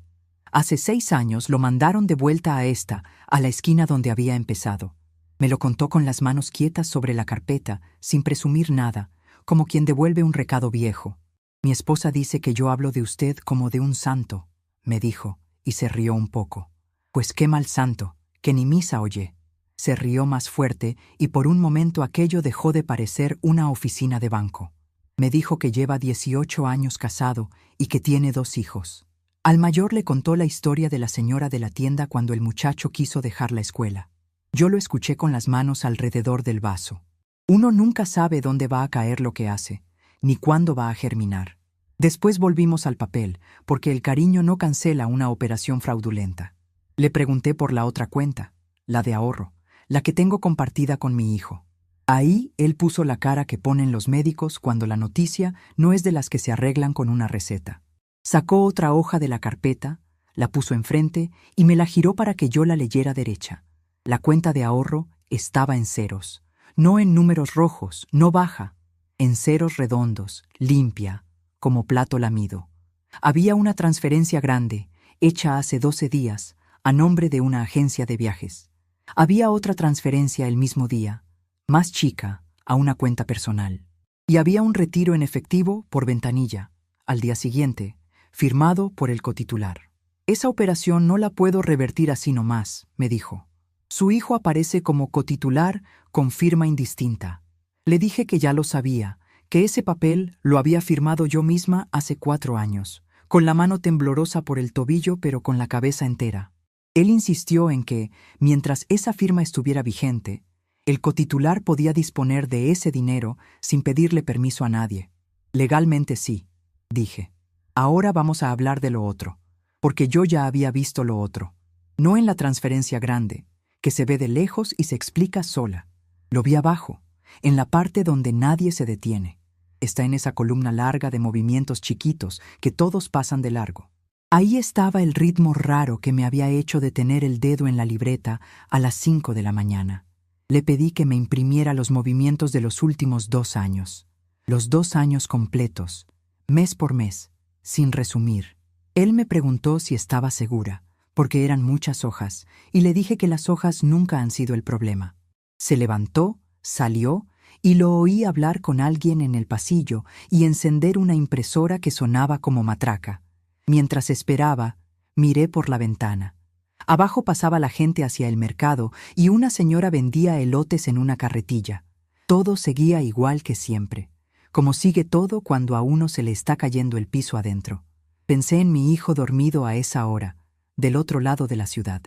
Hace 6 años lo mandaron de vuelta a esta, a la esquina donde había empezado. Me lo contó con las manos quietas sobre la carpeta, sin presumir nada, como quien devuelve un recado viejo. «Mi esposa dice que yo hablo de usted como de un santo», me dijo, y se rió un poco. «Pues qué mal santo, que ni misa oye». Se rió más fuerte y por un momento aquello dejó de parecer una oficina de banco. Me dijo que lleva 18 años casado y que tiene 2 hijos. Al mayor le contó la historia de la señora de la tienda cuando el muchacho quiso dejar la escuela. Yo lo escuché con las manos alrededor del vaso. Uno nunca sabe dónde va a caer lo que hace, ni cuándo va a germinar. Después volvimos al papel, porque el cariño no cancela una operación fraudulenta. Le pregunté por la otra cuenta, la de ahorro, la que tengo compartida con mi hijo. Ahí él puso la cara que ponen los médicos cuando la noticia no es de las que se arreglan con una receta. Sacó otra hoja de la carpeta, la puso enfrente y me la giró para que yo la leyera derecha. La cuenta de ahorro estaba en ceros. No en números rojos, no baja, en ceros redondos, limpia, como plato lamido. Había una transferencia grande, hecha hace 12 días, a nombre de una agencia de viajes. Había otra transferencia el mismo día, más chica, a una cuenta personal. Y había un retiro en efectivo por ventanilla, al día siguiente, firmado por el cotitular. Esa operación no la puedo revertir así nomás, me dijo. Su hijo aparece como cotitular con firma indistinta. Le dije que ya lo sabía, que ese papel lo había firmado yo misma hace 4 años, con la mano temblorosa por el tobillo pero con la cabeza entera. Él insistió en que, mientras esa firma estuviera vigente, el cotitular podía disponer de ese dinero sin pedirle permiso a nadie. Legalmente sí, dije. Ahora vamos a hablar de lo otro, porque yo ya había visto lo otro. No en la transferencia grande, que se ve de lejos y se explica sola. Lo vi abajo, en la parte donde nadie se detiene. Está en esa columna larga de movimientos chiquitos que todos pasan de largo. Ahí estaba el ritmo raro que me había hecho detener el dedo en la libreta a las 5 de la mañana. Le pedí que me imprimiera los movimientos de los últimos 2 años. Los 2 años completos, mes por mes, sin resumir. Él me preguntó si estaba segura, porque eran muchas hojas, y le dije que las hojas nunca han sido el problema. Se levantó, salió, y lo oí hablar con alguien en el pasillo y encender una impresora que sonaba como matraca. Mientras esperaba, miré por la ventana. Abajo pasaba la gente hacia el mercado y una señora vendía elotes en una carretilla. Todo seguía igual que siempre, como sigue todo cuando a uno se le está cayendo el piso adentro. Pensé en mi hijo dormido a esa hora, del otro lado de la ciudad.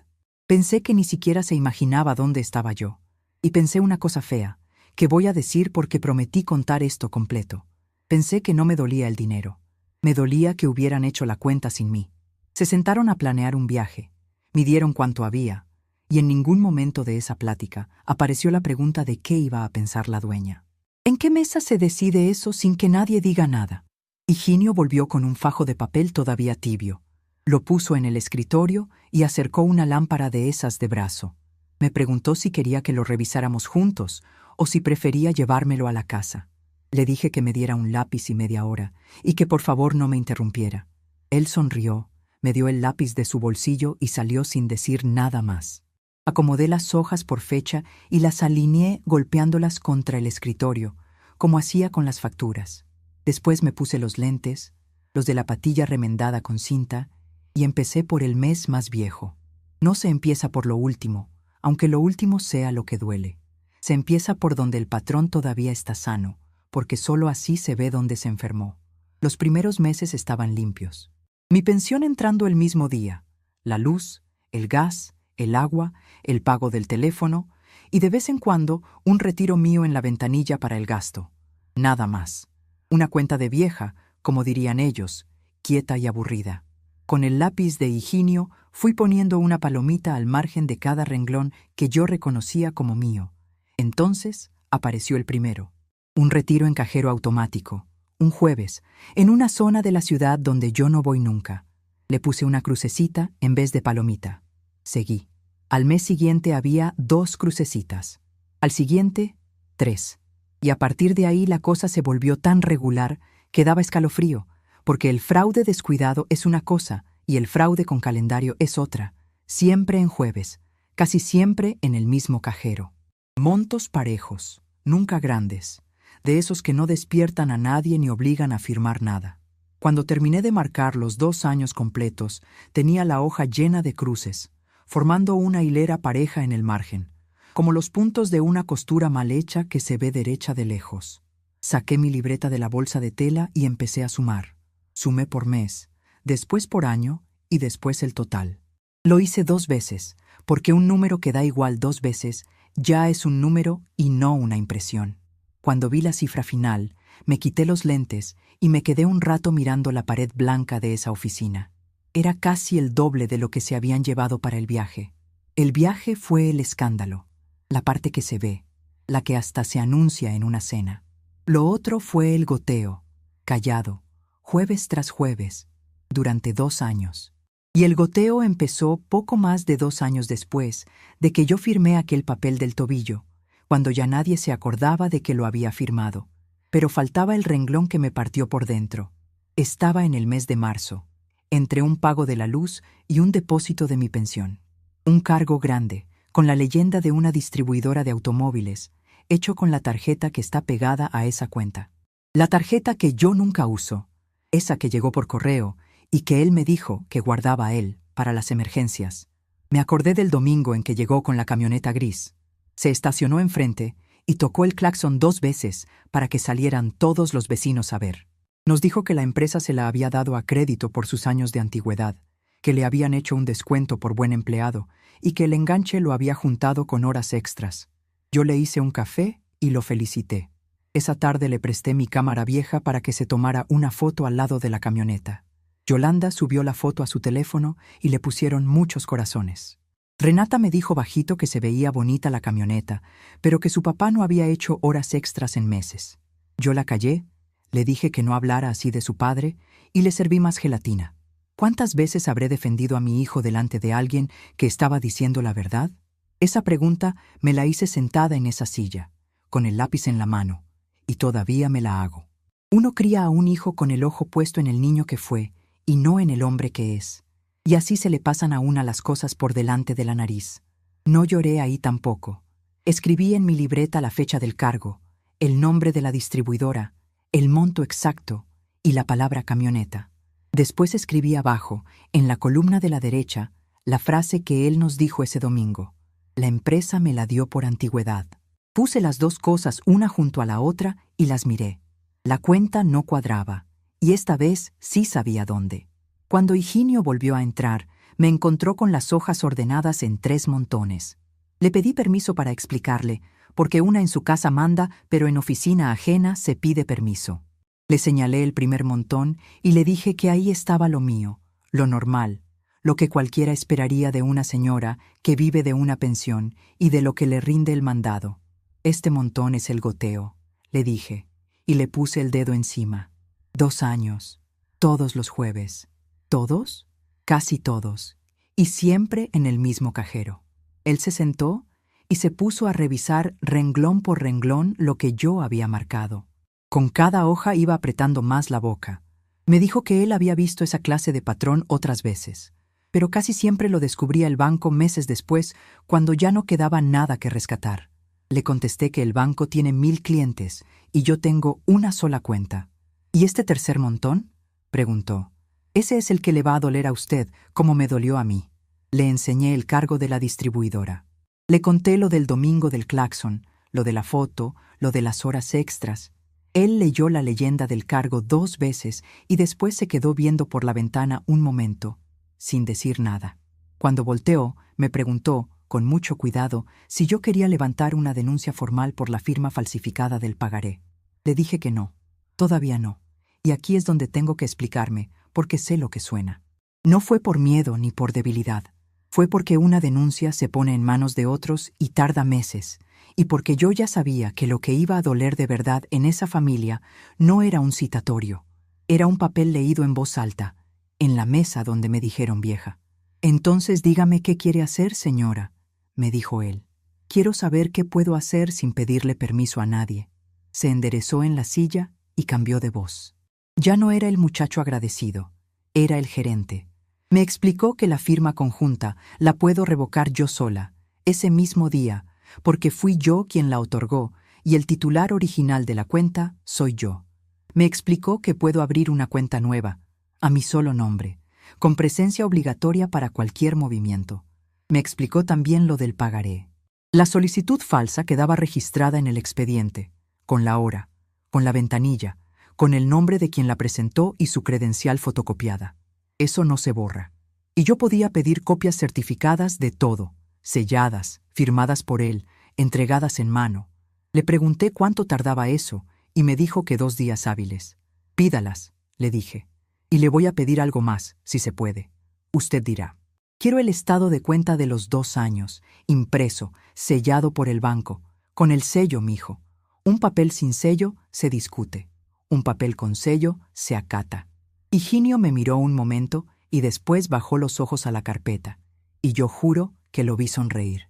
Pensé que ni siquiera se imaginaba dónde estaba yo. Y pensé una cosa fea, que voy a decir porque prometí contar esto completo. Pensé que no me dolía el dinero. Me dolía que hubieran hecho la cuenta sin mí. Se sentaron a planear un viaje. Midieron cuánto había, y en ningún momento de esa plática apareció la pregunta de qué iba a pensar la dueña. ¿En qué mesa se decide eso sin que nadie diga nada? Higinio volvió con un fajo de papel todavía tibio. Lo puso en el escritorio y acercó una lámpara de esas de brazo. Me preguntó si quería que lo revisáramos juntos o si prefería llevármelo a la casa. Le dije que me diera un lápiz y media hora y que por favor no me interrumpiera. Él sonrió, me dio el lápiz de su bolsillo y salió sin decir nada más. Acomodé las hojas por fecha y las alineé golpeándolas contra el escritorio, como hacía con las facturas. Después me puse los lentes, los de la patilla remendada con cinta, y empecé por el mes más viejo. No se empieza por lo último, aunque lo último sea lo que duele. Se empieza por donde el patrón todavía está sano, porque solo así se ve dónde se enfermó. Los primeros meses estaban limpios. Mi pensión entrando el mismo día, la luz, el gas, el agua, el pago del teléfono y de vez en cuando un retiro mío en la ventanilla para el gasto. Nada más. Una cuenta de vieja, como dirían ellos, quieta y aburrida. Con el lápiz de Higinio fui poniendo una palomita al margen de cada renglón que yo reconocía como mío. Entonces apareció el primero. Un retiro en cajero automático. Un jueves, en una zona de la ciudad donde yo no voy nunca. Le puse una crucecita en vez de palomita. Seguí. Al mes siguiente había 2 crucecitas. Al siguiente, 3. Y a partir de ahí la cosa se volvió tan regular que daba escalofrío, porque el fraude descuidado es una cosa y el fraude con calendario es otra. Siempre en jueves, casi siempre en el mismo cajero. Montos parejos, nunca grandes. De esos que no despiertan a nadie ni obligan a firmar nada. Cuando terminé de marcar los 2 años completos, tenía la hoja llena de cruces, formando una hilera pareja en el margen, como los puntos de una costura mal hecha que se ve derecha de lejos. Saqué mi libreta de la bolsa de tela y empecé a sumar. Sumé por mes, después por año y después el total. Lo hice 2 veces, porque un número que da igual 2 veces ya es un número y no una impresión. Cuando vi la cifra final, me quité los lentes y me quedé un rato mirando la pared blanca de esa oficina. Era casi el doble de lo que se habían llevado para el viaje. El viaje fue el escándalo, la parte que se ve, la que hasta se anuncia en una cena. Lo otro fue el goteo, callado, jueves tras jueves, durante 2 años. Y el goteo empezó poco más de 2 años después de que yo firmé aquel papel del tobillo, cuando ya nadie se acordaba de que lo había firmado. Pero faltaba el renglón que me partió por dentro. Estaba en el mes de marzo, entre un pago de la luz y un depósito de mi pensión. Un cargo grande, con la leyenda de una distribuidora de automóviles, hecho con la tarjeta que está pegada a esa cuenta. La tarjeta que yo nunca uso, esa que llegó por correo y que él me dijo que guardaba él para las emergencias. Me acordé del domingo en que llegó con la camioneta gris. Se estacionó enfrente y tocó el claxon 2 veces para que salieran todos los vecinos a ver. Nos dijo que la empresa se la había dado a crédito por sus años de antigüedad, que le habían hecho un descuento por buen empleado y que el enganche lo había juntado con horas extras. Yo le hice un café y lo felicité. Esa tarde le presté mi cámara vieja para que se tomara una foto al lado de la camioneta. Yolanda subió la foto a su teléfono y le pusieron muchos corazones. Renata me dijo bajito que se veía bonita la camioneta, pero que su papá no había hecho horas extras en meses. Yo la callé, le dije que no hablara así de su padre y le serví más gelatina. ¿Cuántas veces habré defendido a mi hijo delante de alguien que estaba diciendo la verdad? Esa pregunta me la hice sentada en esa silla, con el lápiz en la mano, y todavía me la hago. Uno cría a un hijo con el ojo puesto en el niño que fue y no en el hombre que es. Y así se le pasan a una las cosas por delante de la nariz. No lloré ahí tampoco. Escribí en mi libreta la fecha del cargo, el nombre de la distribuidora, el monto exacto y la palabra camioneta. Después escribí abajo, en la columna de la derecha, la frase que él nos dijo ese domingo. La empresa me la dio por antigüedad. Puse las dos cosas una junto a la otra y las miré. La cuenta no cuadraba, y esta vez sí sabía dónde. Cuando Higinio volvió a entrar, me encontró con las hojas ordenadas en 3 montones. Le pedí permiso para explicarle, porque una en su casa manda, pero en oficina ajena se pide permiso. Le señalé el primer montón y le dije que ahí estaba lo mío, lo normal, lo que cualquiera esperaría de una señora que vive de una pensión y de lo que le rinde el mandado. Este montón es el goteo, le dije, y le puse el dedo encima. 2 años, todos los jueves. ¿Todos? Casi todos, y siempre en el mismo cajero. Él se sentó y se puso a revisar renglón por renglón lo que yo había marcado. Con cada hoja iba apretando más la boca. Me dijo que él había visto esa clase de patrón otras veces, pero casi siempre lo descubría el banco meses después, cuando ya no quedaba nada que rescatar. Le contesté que el banco tiene 1000 clientes y yo tengo una sola cuenta. ¿Y este tercer montón?, preguntó. Ese es el que le va a doler a usted, como me dolió a mí. Le enseñé el cargo de la distribuidora. Le conté lo del domingo del claxon, lo de la foto, lo de las horas extras. Él leyó la leyenda del cargo 2 veces y después se quedó viendo por la ventana un momento, sin decir nada. Cuando volteó, me preguntó, con mucho cuidado, si yo quería levantar una denuncia formal por la firma falsificada del pagaré. Le dije que no, todavía no. Y aquí es donde tengo que explicarme, porque sé lo que suena. No fue por miedo ni por debilidad. Fue porque una denuncia se pone en manos de otros y tarda meses, y porque yo ya sabía que lo que iba a doler de verdad en esa familia no era un citatorio, era un papel leído en voz alta, en la mesa donde me dijeron vieja. «Entonces dígame qué quiere hacer, señora», me dijo él. «Quiero saber qué puedo hacer sin pedirle permiso a nadie». Se enderezó en la silla y cambió de voz. Ya no era el muchacho agradecido, era el gerente. Me explicó que la firma conjunta la puedo revocar yo sola, ese mismo día, porque fui yo quien la otorgó y el titular original de la cuenta soy yo. Me explicó que puedo abrir una cuenta nueva, a mi solo nombre, con presencia obligatoria para cualquier movimiento. Me explicó también lo del pagaré. La solicitud falsa quedaba registrada en el expediente, con la hora, con la ventanilla, con el nombre de quien la presentó y su credencial fotocopiada. Eso no se borra. Y yo podía pedir copias certificadas de todo, selladas, firmadas por él, entregadas en mano. Le pregunté cuánto tardaba eso y me dijo que 2 días hábiles. «Pídalas», le dije, «y le voy a pedir algo más, si se puede. Usted dirá. Quiero el estado de cuenta de los 2 años, impreso, sellado por el banco, con el sello, mijo. Un papel sin sello se discute. Un papel con sello se acata». Higinio me miró un momento y después bajó los ojos a la carpeta, y yo juro que lo vi sonreír.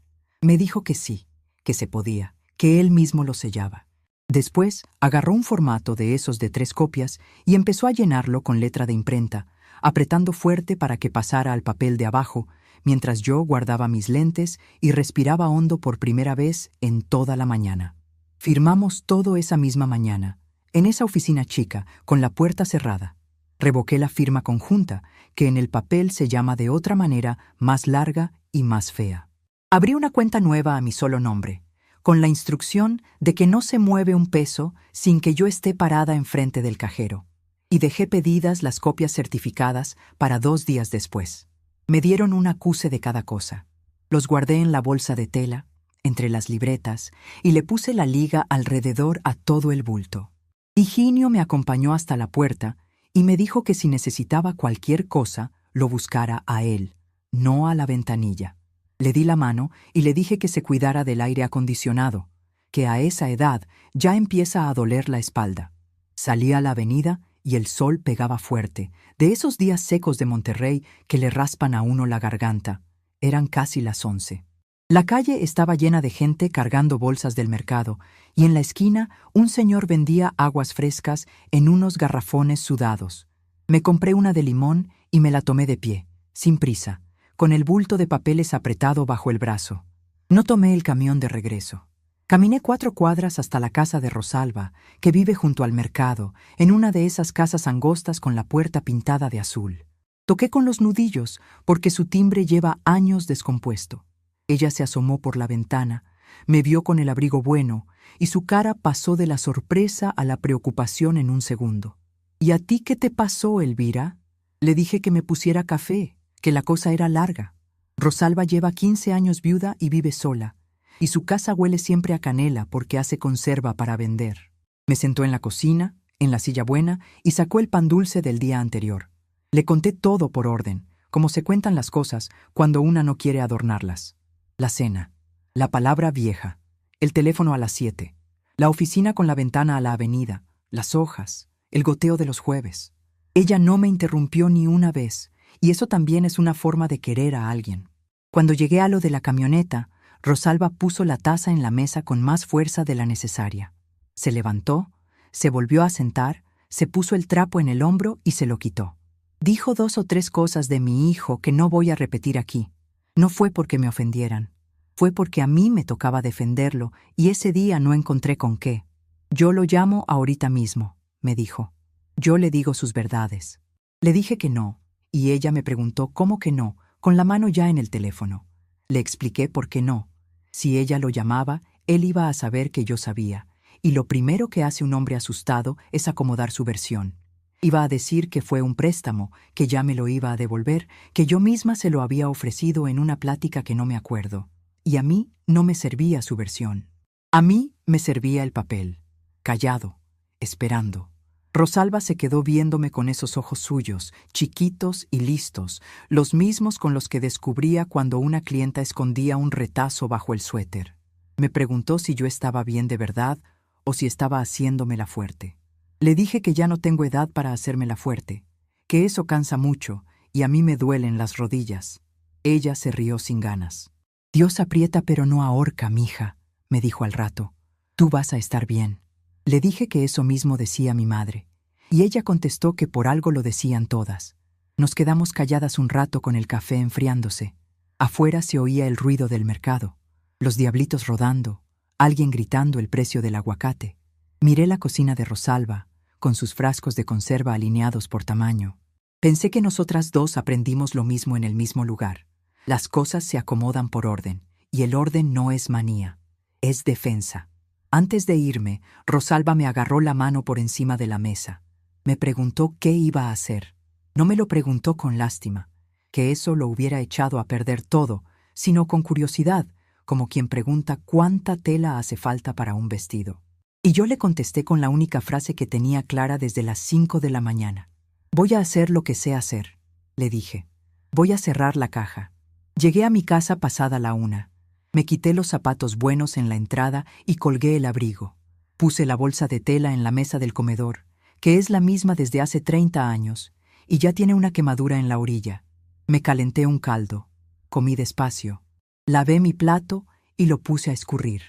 Me dijo que sí, que se podía, que él mismo lo sellaba. Después agarró un formato de esos de 3 copias y empezó a llenarlo con letra de imprenta, apretando fuerte para que pasara al papel de abajo, mientras yo guardaba mis lentes y respiraba hondo por primera vez en toda la mañana. Firmamos todo esa misma mañana, en esa oficina chica, con la puerta cerrada. Revoqué la firma conjunta, que en el papel se llama de otra manera más larga y más fea. Abrí una cuenta nueva a mi solo nombre, con la instrucción de que no se mueve un peso sin que yo esté parada enfrente del cajero, y dejé pedidas las copias certificadas para 2 días después. Me dieron un acuse de cada cosa. Los guardé en la bolsa de tela, entre las libretas, y le puse la liga alrededor a todo el bulto. Higinio me acompañó hasta la puerta y me dijo que si necesitaba cualquier cosa, lo buscara a él, no a la ventanilla. Le di la mano y le dije que se cuidara del aire acondicionado, que a esa edad ya empieza a doler la espalda. Salí a la avenida y el sol pegaba fuerte, de esos días secos de Monterrey que le raspan a uno la garganta. Eran casi las 11. La calle estaba llena de gente cargando bolsas del mercado, y en la esquina un señor vendía aguas frescas en unos garrafones sudados. Me compré una de limón y me la tomé de pie, sin prisa, con el bulto de papeles apretado bajo el brazo. No tomé el camión de regreso. Caminé 4 cuadras hasta la casa de Rosalba, que vive junto al mercado, en una de esas casas angostas con la puerta pintada de azul. Toqué con los nudillos, porque su timbre lleva años descompuesto. Ella se asomó por la ventana, me vio con el abrigo bueno, y su cara pasó de la sorpresa a la preocupación en un segundo. ¿Y a ti qué te pasó, Elvira? Le dije que me pusiera café, que la cosa era larga. Rosalba lleva 15 años viuda y vive sola, y su casa huele siempre a canela porque hace conserva para vender. Me sentó en la cocina, en la silla buena, y sacó el pan dulce del día anterior. Le conté todo por orden, como se cuentan las cosas cuando una no quiere adornarlas. La cena, la palabra vieja, el teléfono a las 7, la oficina con la ventana a la avenida, las hojas, el goteo de los jueves. Ella no me interrumpió ni una vez, y eso también es una forma de querer a alguien. Cuando llegué a lo de la camioneta, Rosalba puso la taza en la mesa con más fuerza de la necesaria. Se levantó, se volvió a sentar, se puso el trapo en el hombro y se lo quitó. Dijo 2 o 3 cosas de mi hijo que no voy a repetir aquí. No fue porque me ofendieran. Fue porque a mí me tocaba defenderlo y ese día no encontré con qué. Yo lo llamo ahorita mismo, me dijo. Yo le digo sus verdades. Le dije que no, y ella me preguntó cómo que no, con la mano ya en el teléfono. Le expliqué por qué no. Si ella lo llamaba, él iba a saber que yo sabía, y lo primero que hace un hombre asustado es acomodar su versión. Iba a decir que fue un préstamo, que ya me lo iba a devolver, que yo misma se lo había ofrecido en una plática que no me acuerdo. Y a mí no me servía su versión. A mí me servía el papel, callado, esperando. Rosalba se quedó viéndome con esos ojos suyos, chiquitos y listos, los mismos con los que descubría cuando una clienta escondía un retazo bajo el suéter. Me preguntó si yo estaba bien de verdad o si estaba haciéndomela fuerte. Le dije que ya no tengo edad para hacérmela fuerte, que eso cansa mucho y a mí me duelen las rodillas. Ella se rió sin ganas. Dios aprieta pero no ahorca, mija, me dijo al rato. Tú vas a estar bien. Le dije que eso mismo decía mi madre, y ella contestó que por algo lo decían todas. Nos quedamos calladas un rato con el café enfriándose. Afuera se oía el ruido del mercado, los diablitos rodando, alguien gritando el precio del aguacate. Miré la cocina de Rosalba, con sus frascos de conserva alineados por tamaño. Pensé que nosotras 2 aprendimos lo mismo en el mismo lugar. Las cosas se acomodan por orden, y el orden no es manía, es defensa. Antes de irme, Rosalba me agarró la mano por encima de la mesa. Me preguntó qué iba a hacer. No me lo preguntó con lástima, que eso lo hubiera echado a perder todo, sino con curiosidad, como quien pregunta cuánta tela hace falta para un vestido. Y yo le contesté con la única frase que tenía clara desde las 5 de la mañana. Voy a hacer lo que sé hacer, le dije. Voy a cerrar la caja. Llegué a mi casa pasada la 1. Me quité los zapatos buenos en la entrada y colgué el abrigo. Puse la bolsa de tela en la mesa del comedor, que es la misma desde hace 30 años, y ya tiene una quemadura en la orilla. Me calenté un caldo. Comí despacio. Lavé mi plato y lo puse a escurrir.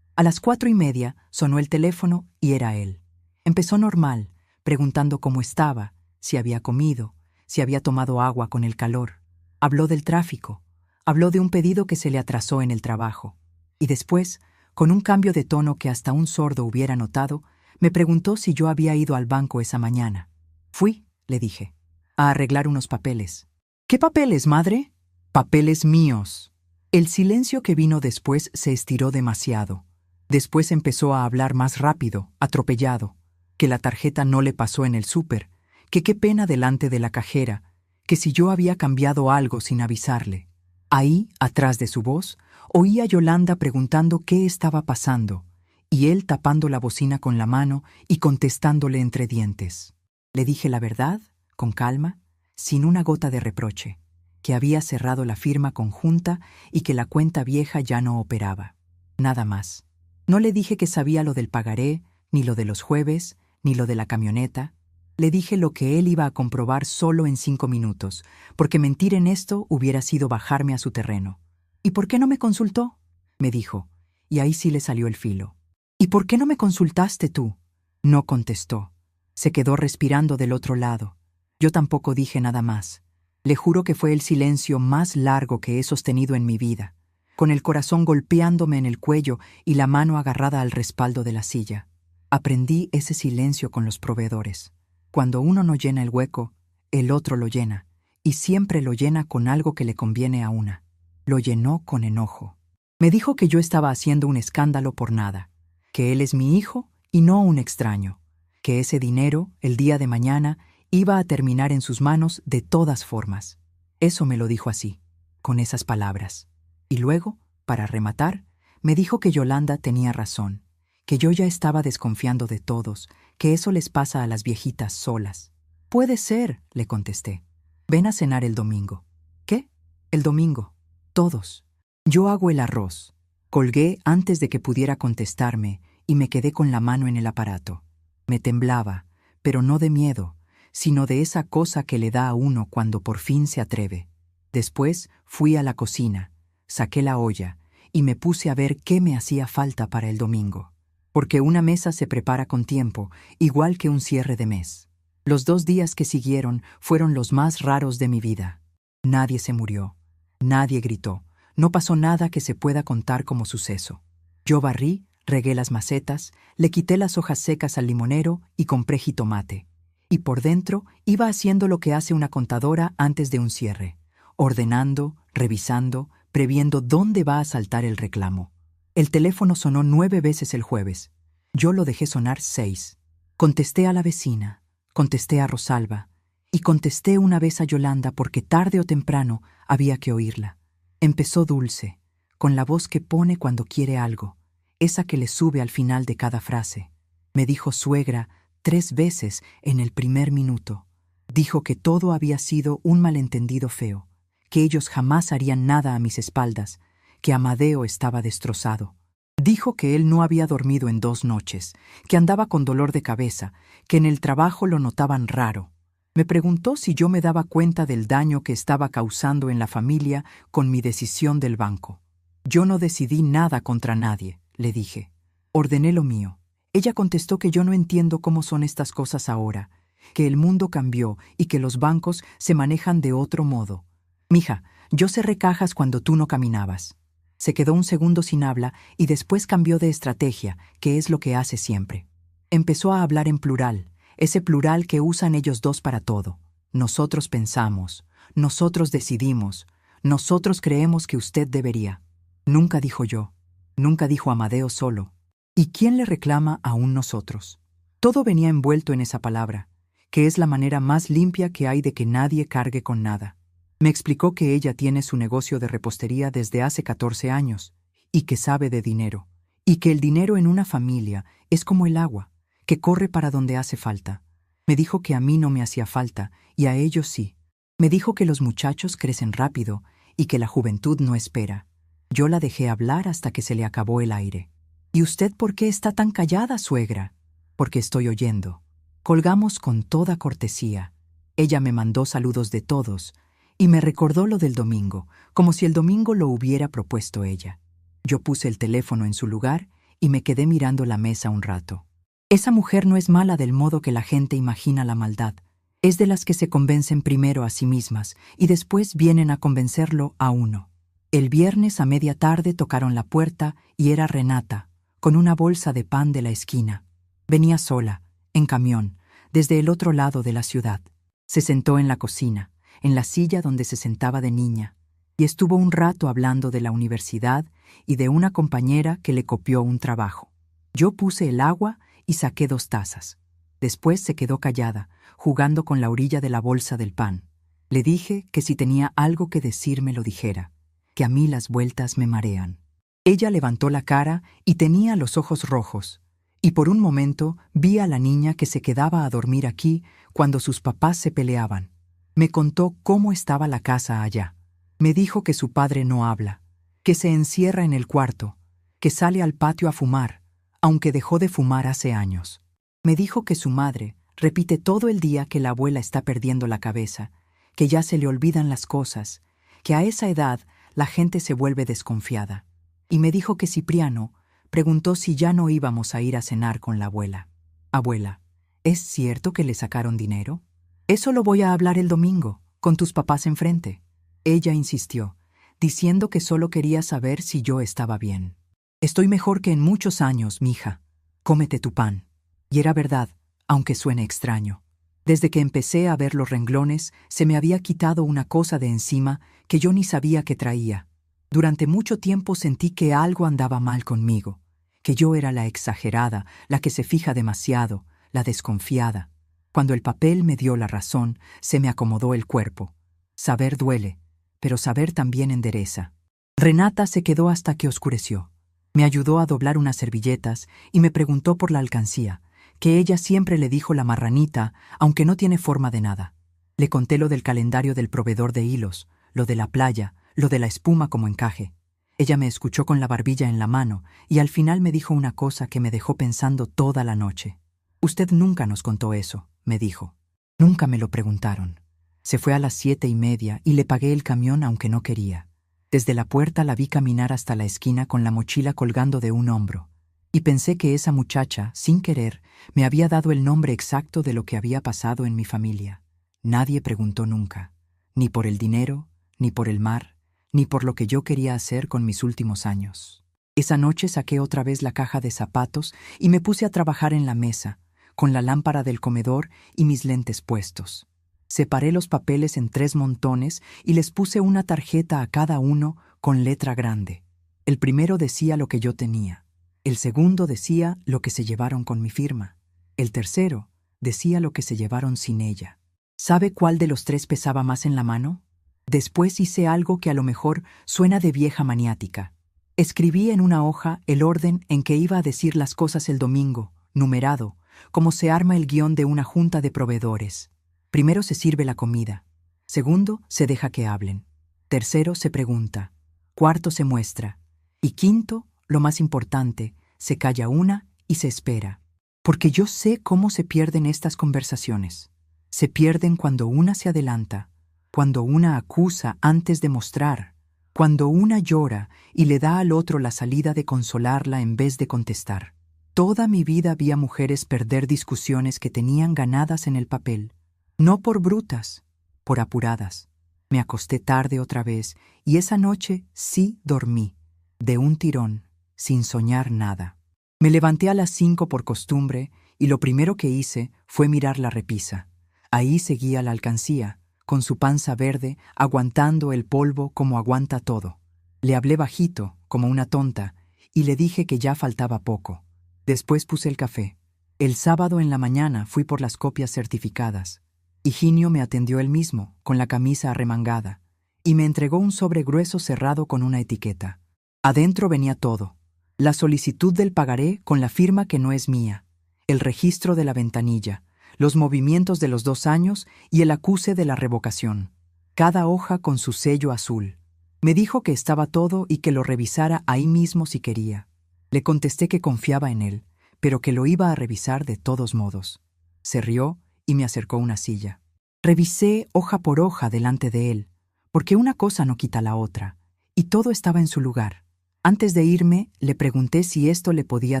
A las 4:30 sonó el teléfono y era él. Empezó normal, preguntando cómo estaba, si había comido, si había tomado agua con el calor. Habló del tráfico, habló de un pedido que se le atrasó en el trabajo. Y después, con un cambio de tono que hasta un sordo hubiera notado, me preguntó si yo había ido al banco esa mañana. Fui, le dije, a arreglar unos papeles. ¿Qué papeles, madre? Papeles míos. El silencio que vino después se estiró demasiado. Después empezó a hablar más rápido, atropellado, que la tarjeta no le pasó en el súper, que qué pena delante de la cajera, que si yo había cambiado algo sin avisarle. Ahí, atrás de su voz, oía a Yolanda preguntando qué estaba pasando, y él tapando la bocina con la mano y contestándole entre dientes. Le dije la verdad, con calma, sin una gota de reproche, que había cerrado la firma conjunta y que la cuenta vieja ya no operaba. Nada más. No le dije que sabía lo del pagaré, ni lo de los jueves, ni lo de la camioneta. Le dije lo que él iba a comprobar solo en 5 minutos, porque mentir en esto hubiera sido bajarme a su terreno. ¿Y por qué no me consultó? Me dijo, y ahí sí le salió el filo. ¿Y por qué no me consultaste tú? No contestó. Se quedó respirando del otro lado. Yo tampoco dije nada más. Le juro que fue el silencio más largo que he sostenido en mi vida, con el corazón golpeándome en el cuello y la mano agarrada al respaldo de la silla. Aprendí ese silencio con los proveedores. Cuando uno no llena el hueco, el otro lo llena, y siempre lo llena con algo que le conviene a una. Lo llenó con enojo. Me dijo que yo estaba haciendo un escándalo por nada, que él es mi hijo y no un extraño, que ese dinero, el día de mañana, iba a terminar en sus manos de todas formas. Eso me lo dijo así, con esas palabras. Y luego, para rematar, me dijo que Yolanda tenía razón, que yo ya estaba desconfiando de todos, que eso les pasa a las viejitas solas. Puede ser, le contesté. Ven a cenar el domingo. ¿Qué? El domingo. Todos. Yo hago el arroz. Colgué antes de que pudiera contestarme y me quedé con la mano en el aparato. Me temblaba, pero no de miedo, sino de esa cosa que le da a uno cuando por fin se atreve. Después fui a la cocina, saqué la olla y me puse a ver qué me hacía falta para el domingo. Porque una mesa se prepara con tiempo, igual que un cierre de mes. Los 2 días que siguieron fueron los más raros de mi vida. Nadie se murió, nadie gritó, no pasó nada que se pueda contar como suceso. Yo barrí, regué las macetas, le quité las hojas secas al limonero y compré jitomate. Y por dentro iba haciendo lo que hace una contadora antes de un cierre, ordenando, revisando, previendo dónde va a saltar el reclamo. El teléfono sonó 9 veces el jueves. Yo lo dejé sonar 6. Contesté a la vecina, contesté a Rosalba y contesté una vez a Yolanda porque tarde o temprano había que oírla. Empezó dulce, con la voz que pone cuando quiere algo, esa que le sube al final de cada frase. Me dijo suegra 3 veces en el primer minuto. Dijo que todo había sido un malentendido feo, que ellos jamás harían nada a mis espaldas, que Amadeo estaba destrozado. Dijo que él no había dormido en 2 noches, que andaba con dolor de cabeza, que en el trabajo lo notaban raro. Me preguntó si yo me daba cuenta del daño que estaba causando en la familia con mi decisión del banco. Yo no decidí nada contra nadie, le dije. Ordené lo mío. Ella contestó que yo no entiendo cómo son estas cosas ahora, que el mundo cambió y que los bancos se manejan de otro modo. Mija, yo cerré cajas cuando tú no caminabas. Se quedó un segundo sin habla y después cambió de estrategia, que es lo que hace siempre. Empezó a hablar en plural, ese plural que usan ellos dos para todo. Nosotros pensamos, nosotros decidimos, nosotros creemos que usted debería. Nunca dijo yo, nunca dijo Amadeo solo. ¿Y quién le reclama a un nosotros? Todo venía envuelto en esa palabra, que es la manera más limpia que hay de que nadie cargue con nada. Me explicó que ella tiene su negocio de repostería desde hace 14 años y que sabe de dinero, y que el dinero en una familia es como el agua, que corre para donde hace falta. Me dijo que a mí no me hacía falta y a ellos sí. Me dijo que los muchachos crecen rápido y que la juventud no espera. Yo la dejé hablar hasta que se le acabó el aire. ¿Y usted por qué está tan callada, suegra? Porque estoy oyendo. Colgamos con toda cortesía. Ella me mandó saludos de todos y me recordó lo del domingo, como si el domingo lo hubiera propuesto ella. Yo puse el teléfono en su lugar y me quedé mirando la mesa un rato. Esa mujer no es mala del modo que la gente imagina la maldad. Es de las que se convencen primero a sí mismas y después vienen a convencerlo a uno. El viernes a media tarde tocaron la puerta y era Renata, con una bolsa de pan de la esquina. Venía sola, en camión, desde el otro lado de la ciudad. Se sentó en la cocina, en la silla donde se sentaba de niña, y estuvo un rato hablando de la universidad y de una compañera que le copió un trabajo. Yo puse el agua y saqué 2 tazas. Después se quedó callada, jugando con la orilla de la bolsa del pan. Le dije que si tenía algo que decir me lo dijera, que a mí las vueltas me marean. Ella levantó la cara y tenía los ojos rojos, y por un momento vi a la niña que se quedaba a dormir aquí cuando sus papás se peleaban. Me contó cómo estaba la casa allá. Me dijo que su padre no habla, que se encierra en el cuarto, que sale al patio a fumar, aunque dejó de fumar hace años. Me dijo que su madre repite todo el día que la abuela está perdiendo la cabeza, que ya se le olvidan las cosas, que a esa edad la gente se vuelve desconfiada. Y me dijo que Cipriano preguntó si ya no íbamos a ir a cenar con la abuela. Abuela, ¿es cierto que le sacaron dinero? Eso lo voy a hablar el domingo, con tus papás enfrente. Ella insistió, diciendo que solo quería saber si yo estaba bien. Estoy mejor que en muchos años, mija. Cómete tu pan. Y era verdad, aunque suene extraño. Desde que empecé a ver los renglones, se me había quitado una cosa de encima que yo ni sabía que traía. Durante mucho tiempo sentí que algo andaba mal conmigo, que yo era la exagerada, la que se fija demasiado, la desconfiada. Cuando el papel me dio la razón, se me acomodó el cuerpo. Saber duele, pero saber también endereza. Renata se quedó hasta que oscureció. Me ayudó a doblar unas servilletas y me preguntó por la alcancía, que ella siempre le dijo la marranita, aunque no tiene forma de nada. Le conté lo del calendario del proveedor de hilos, lo de la playa, lo de la espuma como encaje. Ella me escuchó con la barbilla en la mano y al final me dijo una cosa que me dejó pensando toda la noche. Usted nunca nos contó eso, me dijo. Nunca me lo preguntaron. Se fue a las 7:30 y le pagué el camión aunque no quería. Desde la puerta la vi caminar hasta la esquina con la mochila colgando de un hombro. Y pensé que esa muchacha, sin querer, me había dado el nombre exacto de lo que había pasado en mi familia. Nadie preguntó nunca, ni por el dinero, ni por el mar, ni por lo que yo quería hacer con mis últimos años. Esa noche saqué otra vez la caja de zapatos y me puse a trabajar en la mesa, con la lámpara del comedor y mis lentes puestos. Separé los papeles en 3 montones y les puse una tarjeta a cada uno con letra grande. El primero decía lo que yo tenía. El segundo decía lo que se llevaron con mi firma. El tercero decía lo que se llevaron sin ella. ¿Sabe cuál de los 3 pesaba más en la mano? Después hice algo que a lo mejor suena de vieja maniática. Escribí en una hoja el orden en que iba a decir las cosas el domingo, numerado, como se arma el guión de una junta de proveedores. Primero se sirve la comida. Segundo, se deja que hablen. Tercero, se pregunta. Cuarto, se muestra. Y quinto, lo más importante, se calla una y se espera. Porque yo sé cómo se pierden estas conversaciones. Se pierden cuando una se adelanta, cuando una acusa antes de mostrar, cuando una llora y le da al otro la salida de consolarla en vez de contestar. Toda mi vida vi a mujeres perder discusiones que tenían ganadas en el papel. No por brutas, por apuradas. Me acosté tarde otra vez y esa noche sí dormí, de un tirón, sin soñar nada. Me levanté a las 5 por costumbre y lo primero que hice fue mirar la repisa. Ahí seguía la alcancía, con su panza verde, aguantando el polvo como aguanta todo. Le hablé bajito, como una tonta, y le dije que ya faltaba poco. Después puse el café. El sábado en la mañana fui por las copias certificadas. Higinio me atendió él mismo, con la camisa arremangada, y me entregó un sobre grueso cerrado con una etiqueta. Adentro venía todo. La solicitud del pagaré con la firma que no es mía, el registro de la ventanilla, los movimientos de los 2 años y el acuse de la revocación. Cada hoja con su sello azul. Me dijo que estaba todo y que lo revisara ahí mismo si quería. Le contesté que confiaba en él, pero que lo iba a revisar de todos modos. Se rió y me acercó una silla. Revisé hoja por hoja delante de él, porque una cosa no quita la otra, y todo estaba en su lugar. Antes de irme, le pregunté si esto le podía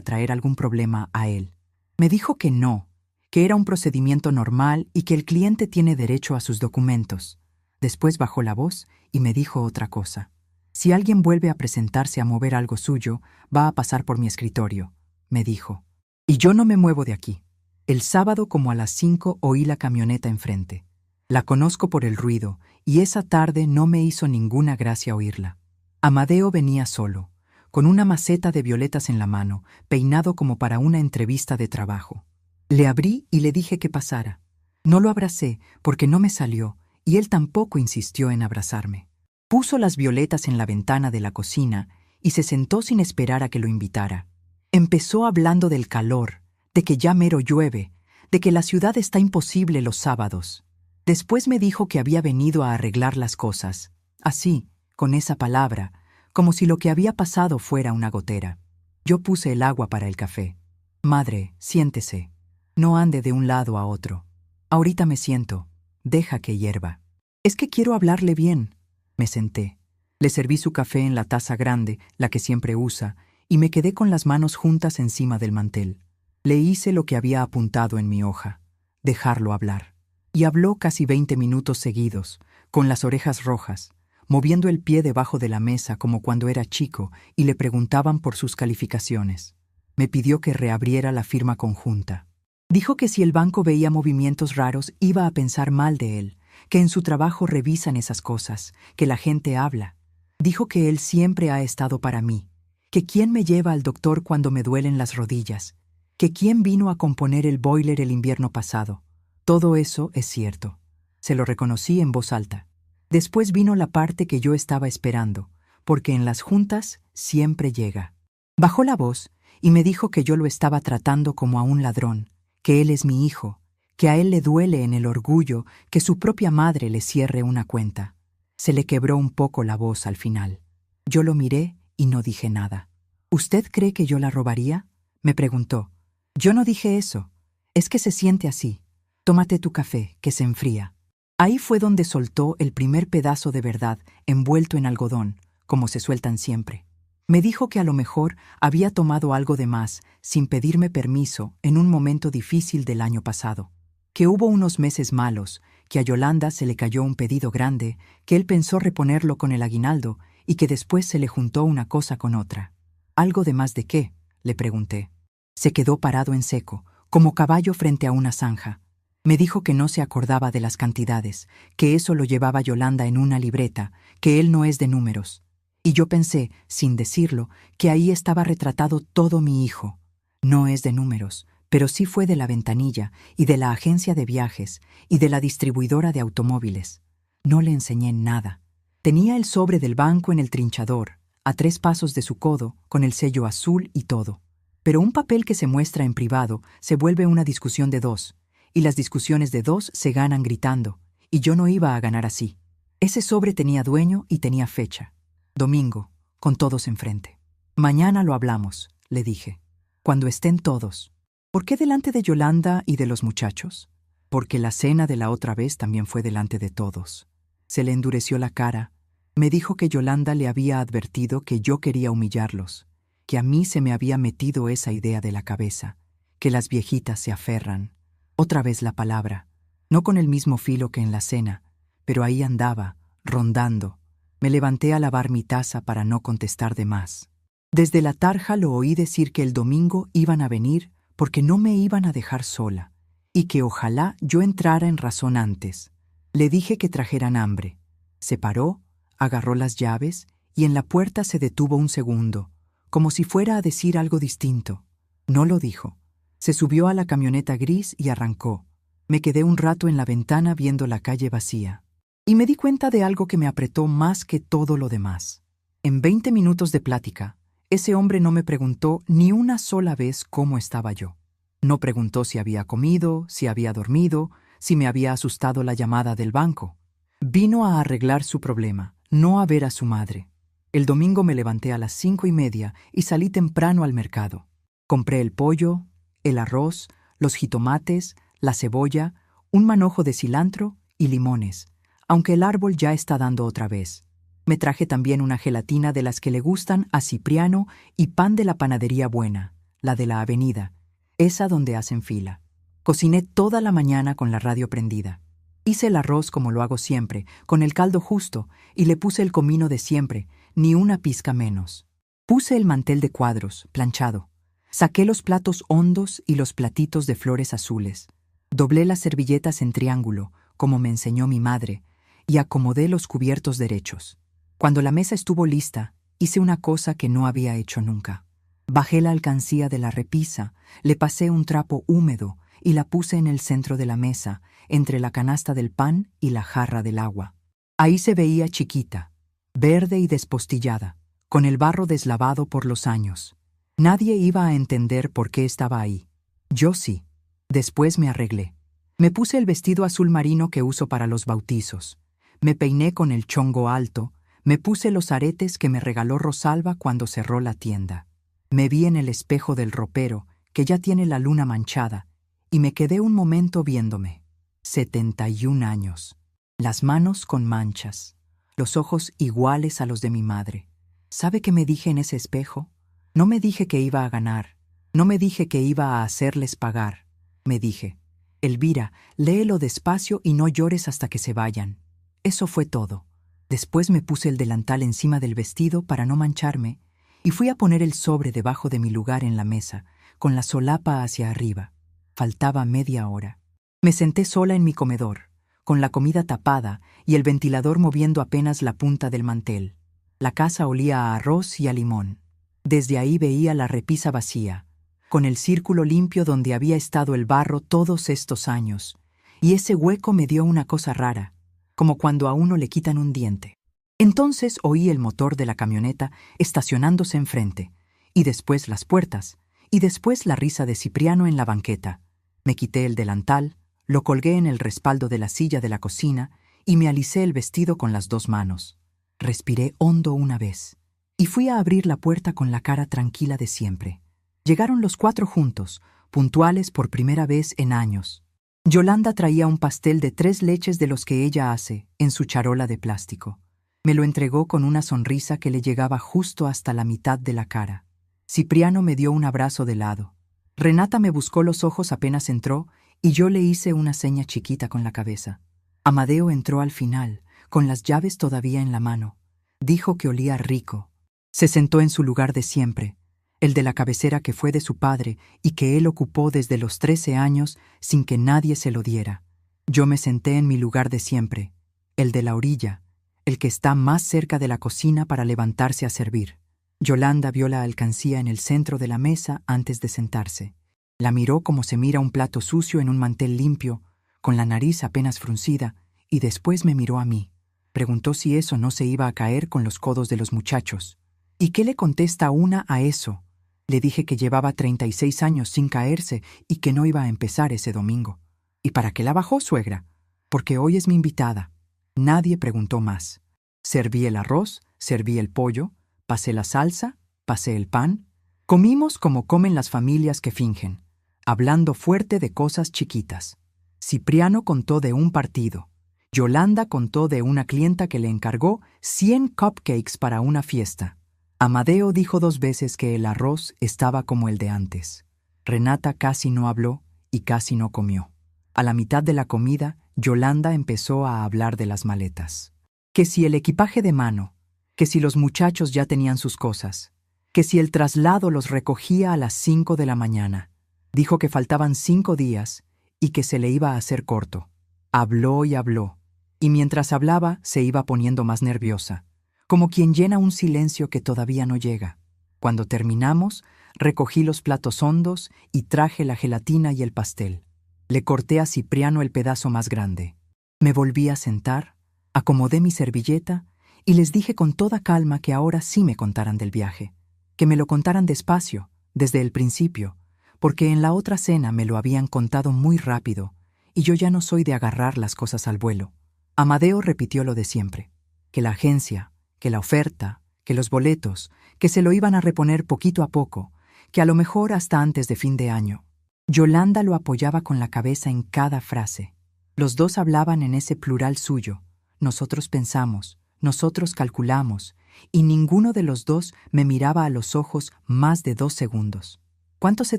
traer algún problema a él. Me dijo que no, que era un procedimiento normal y que el cliente tiene derecho a sus documentos. Después bajó la voz y me dijo otra cosa. Si alguien vuelve a presentarse a mover algo suyo, va a pasar por mi escritorio, me dijo. Y yo no me muevo de aquí. El sábado como a las 5 oí la camioneta enfrente. La conozco por el ruido, y esa tarde no me hizo ninguna gracia oírla. Amadeo venía solo, con una maceta de violetas en la mano, peinado como para una entrevista de trabajo. Le abrí y le dije que pasara. No lo abracé porque no me salió, y él tampoco insistió en abrazarme. Puso las violetas en la ventana de la cocina y se sentó sin esperar a que lo invitara. Empezó hablando del calor, de que ya mero llueve, de que la ciudad está imposible los sábados. Después me dijo que había venido a arreglar las cosas, así, con esa palabra, como si lo que había pasado fuera una gotera. Yo puse el agua para el café. Madre, siéntese. No ande de un lado a otro. Ahorita me siento. Deja que hierva. Es que quiero hablarle bien. Me senté. Le serví su café en la taza grande, la que siempre usa, y me quedé con las manos juntas encima del mantel. Le hice lo que había apuntado en mi hoja, dejarlo hablar. Y habló casi 20 minutos seguidos, con las orejas rojas, moviendo el pie debajo de la mesa como cuando era chico y le preguntaban por sus calificaciones. Me pidió que reabriera la firma conjunta. Dijo que si el banco veía movimientos raros iba a pensar mal de él, que en su trabajo revisan esas cosas, que la gente habla. Dijo que él siempre ha estado para mí, que quién me lleva al doctor cuando me duelen las rodillas, que quién vino a componer el boiler el invierno pasado. Todo eso es cierto. Se lo reconocí en voz alta. Después vino la parte que yo estaba esperando, porque en las juntas siempre llega. Bajó la voz y me dijo que yo lo estaba tratando como a un ladrón, que él es mi hijo, que a él le duele en el orgullo que su propia madre le cierre una cuenta. Se le quebró un poco la voz al final. Yo lo miré y no dije nada. ¿Usted cree que yo la robaría?, me preguntó. Yo no dije eso. Es que se siente así. Tómate tu café, que se enfría. Ahí fue donde soltó el primer pedazo de verdad envuelto en algodón, como se sueltan siempre. Me dijo que a lo mejor había tomado algo de más, sin pedirme permiso, en un momento difícil del año pasado. Que hubo unos meses malos, que a Yolanda se le cayó un pedido grande, que él pensó reponerlo con el aguinaldo y que después se le juntó una cosa con otra. ¿Algo de más de qué?, le pregunté. Se quedó parado en seco, como caballo frente a una zanja. Me dijo que no se acordaba de las cantidades, que eso lo llevaba Yolanda en una libreta, que él no es de números. Y yo pensé, sin decirlo, que ahí estaba retratado todo mi hijo. No es de números, pero sí fue de la ventanilla y de la agencia de viajes y de la distribuidora de automóviles. No le enseñé nada. Tenía el sobre del banco en el trinchador, a 3 pasos de su codo, con el sello azul y todo. Pero un papel que se muestra en privado se vuelve una discusión de 2, y las discusiones de 2 se ganan gritando, y yo no iba a ganar así. Ese sobre tenía dueño y tenía fecha. Domingo, con todos enfrente. Mañana lo hablamos, le dije. Cuando estén todos. ¿Por qué delante de Yolanda y de los muchachos? Porque la cena de la otra vez también fue delante de todos. Se le endureció la cara. Me dijo que Yolanda le había advertido que yo quería humillarlos, que a mí se me había metido esa idea de la cabeza, que las viejitas se aferran. Otra vez la palabra, no con el mismo filo que en la cena, pero ahí andaba, rondando. Me levanté a lavar mi taza para no contestar de más. Desde la tarja lo oí decir que el domingo iban a venir porque no me iban a dejar sola, y que ojalá yo entrara en razón antes. Le dije que trajeran hambre. Se paró, agarró las llaves y en la puerta se detuvo un segundo, como si fuera a decir algo distinto. No lo dijo. Se subió a la camioneta gris y arrancó. Me quedé un rato en la ventana viendo la calle vacía. Y me di cuenta de algo que me apretó más que todo lo demás. En 20 minutos de plática, ese hombre no me preguntó ni una sola vez cómo estaba yo. No preguntó si había comido, si había dormido, si me había asustado la llamada del banco. Vino a arreglar su problema, no a ver a su madre. El domingo me levanté a las 5:30 y salí temprano al mercado. Compré el pollo, el arroz, los jitomates, la cebolla, un manojo de cilantro y limones, aunque el árbol ya está dando otra vez. Me traje también una gelatina de las que le gustan a Cipriano y pan de la panadería buena, la de la avenida, esa donde hacen fila. Cociné toda la mañana con la radio prendida. Hice el arroz como lo hago siempre, con el caldo justo, y le puse el comino de siempre, ni una pizca menos. Puse el mantel de cuadros, planchado. Saqué los platos hondos y los platitos de flores azules. Doblé las servilletas en triángulo, como me enseñó mi madre, y acomodé los cubiertos derechos. Cuando la mesa estuvo lista, hice una cosa que no había hecho nunca. Bajé la alcancía de la repisa, le pasé un trapo húmedo y la puse en el centro de la mesa, entre la canasta del pan y la jarra del agua. Ahí se veía chiquita, verde y despostillada, con el barro deslavado por los años. Nadie iba a entender por qué estaba ahí. Yo sí. Después me arreglé. Me puse el vestido azul marino que uso para los bautizos. Me peiné con el chongo alto. Me puse los aretes que me regaló Rosalba cuando cerró la tienda. Me vi en el espejo del ropero, que ya tiene la luna manchada, y me quedé un momento viéndome. 71 años. Las manos con manchas. Los ojos iguales a los de mi madre. ¿Sabe qué me dije en ese espejo? No me dije que iba a ganar. No me dije que iba a hacerles pagar. Me dije, Elvira, léelo despacio y no llores hasta que se vayan. Eso fue todo. Después me puse el delantal encima del vestido para no mancharme y fui a poner el sobre debajo de mi lugar en la mesa, con la solapa hacia arriba. Faltaba media hora. Me senté sola en mi comedor, con la comida tapada y el ventilador moviendo apenas la punta del mantel. La casa olía a arroz y a limón. Desde ahí veía la repisa vacía, con el círculo limpio donde había estado el barro todos estos años, y ese hueco me dio una cosa rara, como cuando a uno le quitan un diente. Entonces oí el motor de la camioneta estacionándose enfrente, y después las puertas, y después la risa de Cipriano en la banqueta. Me quité el delantal, lo colgué en el respaldo de la silla de la cocina y me alicé el vestido con las dos manos. Respiré hondo una vez, y fui a abrir la puerta con la cara tranquila de siempre. Llegaron los 4 juntos, puntuales por primera vez en años. Yolanda traía un pastel de 3 leches de los que ella hace, en su charola de plástico. Me lo entregó con una sonrisa que le llegaba justo hasta la mitad de la cara. Cipriano me dio un abrazo de lado. Renata me buscó los ojos apenas entró y yo le hice una seña chiquita con la cabeza. Amadeo entró al final, con las llaves todavía en la mano. Dijo que olía rico. Se sentó en su lugar de siempre, el de la cabecera que fue de su padre y que él ocupó desde los 13 años sin que nadie se lo diera. Yo me senté en mi lugar de siempre, el de la orilla, el que está más cerca de la cocina para levantarse a servir. Yolanda vio la alcancía en el centro de la mesa antes de sentarse. La miró como se mira un plato sucio en un mantel limpio, con la nariz apenas fruncida, y después me miró a mí. Preguntó si eso no se iba a caer con los codos de los muchachos. ¿Y qué le contesta una a eso? Le dije que llevaba 36 años sin caerse y que no iba a empezar ese domingo. ¿Y para qué la bajó, suegra? Porque hoy es mi invitada. Nadie preguntó más. Serví el arroz, serví el pollo, pasé la salsa, pasé el pan. Comimos como comen las familias que fingen, hablando fuerte de cosas chiquitas. Cipriano contó de un partido. Yolanda contó de una clienta que le encargó 100 cupcakes para una fiesta. Amadeo dijo 2 veces que el arroz estaba como el de antes. Renata casi no habló y casi no comió. A la mitad de la comida, Yolanda empezó a hablar de las maletas. Que si el equipaje de mano, que si los muchachos ya tenían sus cosas, que si el traslado los recogía a las 5 de la mañana. Dijo que faltaban 5 días y que se le iba a hacer corto. Habló y habló, y mientras hablaba se iba poniendo más nerviosa, como quien llena un silencio que todavía no llega. Cuando terminamos, recogí los platos hondos y traje la gelatina y el pastel. Le corté a Cipriano el pedazo más grande. Me volví a sentar, acomodé mi servilleta y les dije con toda calma que ahora sí me contaran del viaje, que me lo contaran despacio, desde el principio, porque en la otra cena me lo habían contado muy rápido y yo ya no soy de agarrar las cosas al vuelo. Amadeo repitió lo de siempre, que la agencia, que la oferta, que los boletos, que se lo iban a reponer poquito a poco, que a lo mejor hasta antes de fin de año. Yolanda lo apoyaba con la cabeza en cada frase. Los dos hablaban en ese plural suyo. Nosotros pensamos, nosotros calculamos, y ninguno de los dos me miraba a los ojos más de 2 segundos. ¿Cuánto se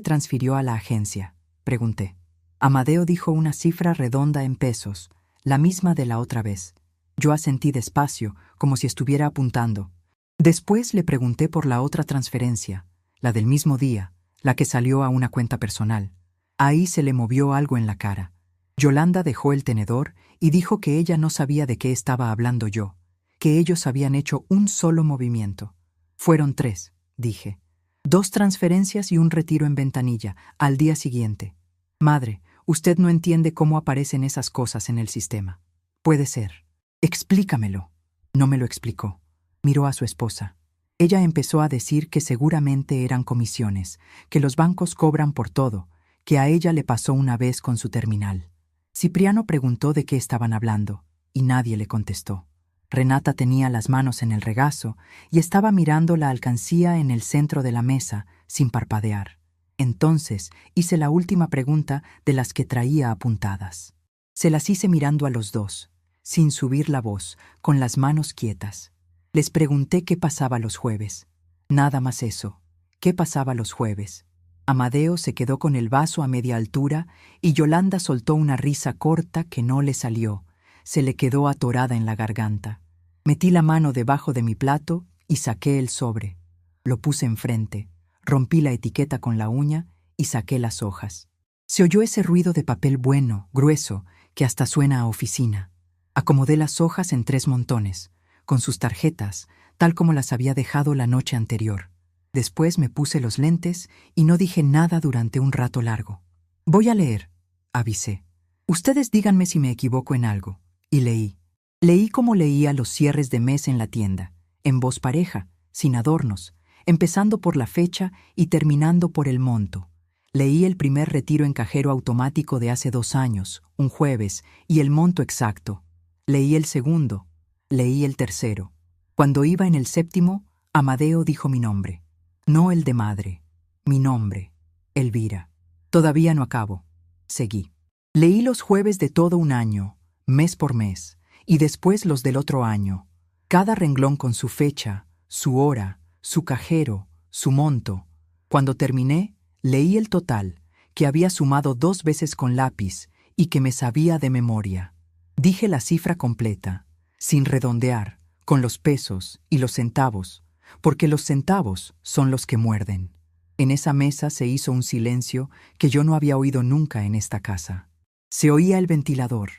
transfirió a la agencia?, pregunté. Amadeo dijo una cifra redonda en pesos, la misma de la otra vez. Yo asentí despacio, como si estuviera apuntando. Después le pregunté por la otra transferencia, la del mismo día, la que salió a una cuenta personal. Ahí se le movió algo en la cara. Yolanda dejó el tenedor y dijo que ella no sabía de qué estaba hablando yo, que ellos habían hecho un solo movimiento. Fueron 3, dije. 2 transferencias y un retiro en ventanilla, al día siguiente. Madre, usted no entiende cómo aparecen esas cosas en el sistema. Puede ser. Explícamelo. No me lo explicó. Miró a su esposa. Ella empezó a decir que seguramente eran comisiones, que los bancos cobran por todo, que a ella le pasó una vez con su terminal. Cipriano preguntó de qué estaban hablando, y nadie le contestó. Renata tenía las manos en el regazo y estaba mirando la alcancía en el centro de la mesa, sin parpadear. Entonces hice la última pregunta de las que traía apuntadas. Se las hice mirando a los dos, sin subir la voz, con las manos quietas. Les pregunté qué pasaba los jueves. Nada más eso. ¿Qué pasaba los jueves? Amadeo se quedó con el vaso a media altura y Yolanda soltó una risa corta que no le salió. Se le quedó atorada en la garganta. Metí la mano debajo de mi plato y saqué el sobre. Lo puse enfrente, rompí la etiqueta con la uña y saqué las hojas. Se oyó ese ruido de papel bueno, grueso, que hasta suena a oficina. Acomodé las hojas en 3 montones, con sus tarjetas, tal como las había dejado la noche anterior. Después me puse los lentes y no dije nada durante un rato largo. Voy a leer, avisé. Ustedes díganme si me equivoco en algo. Y leí. Leí como leía los cierres de mes en la tienda, en voz pareja, sin adornos, empezando por la fecha y terminando por el monto. Leí el primer retiro en cajero automático de hace 2 años, un jueves, y el monto exacto. Leí el segundo. Leí el tercero. Cuando iba en el 7º, Amadeo dijo mi nombre. No el de madre. Mi nombre. Elvira. Todavía no acabo. Seguí. Leí los jueves de todo un año, mes por mes, y después los del otro año. Cada renglón con su fecha, su hora, su cajero, su monto. Cuando terminé, leí el total, que había sumado 2 veces con lápiz y que me sabía de memoria. Dije la cifra completa, sin redondear, con los pesos y los centavos, porque los centavos son los que muerden. En esa mesa se hizo un silencio que yo no había oído nunca en esta casa. Se oía el ventilador,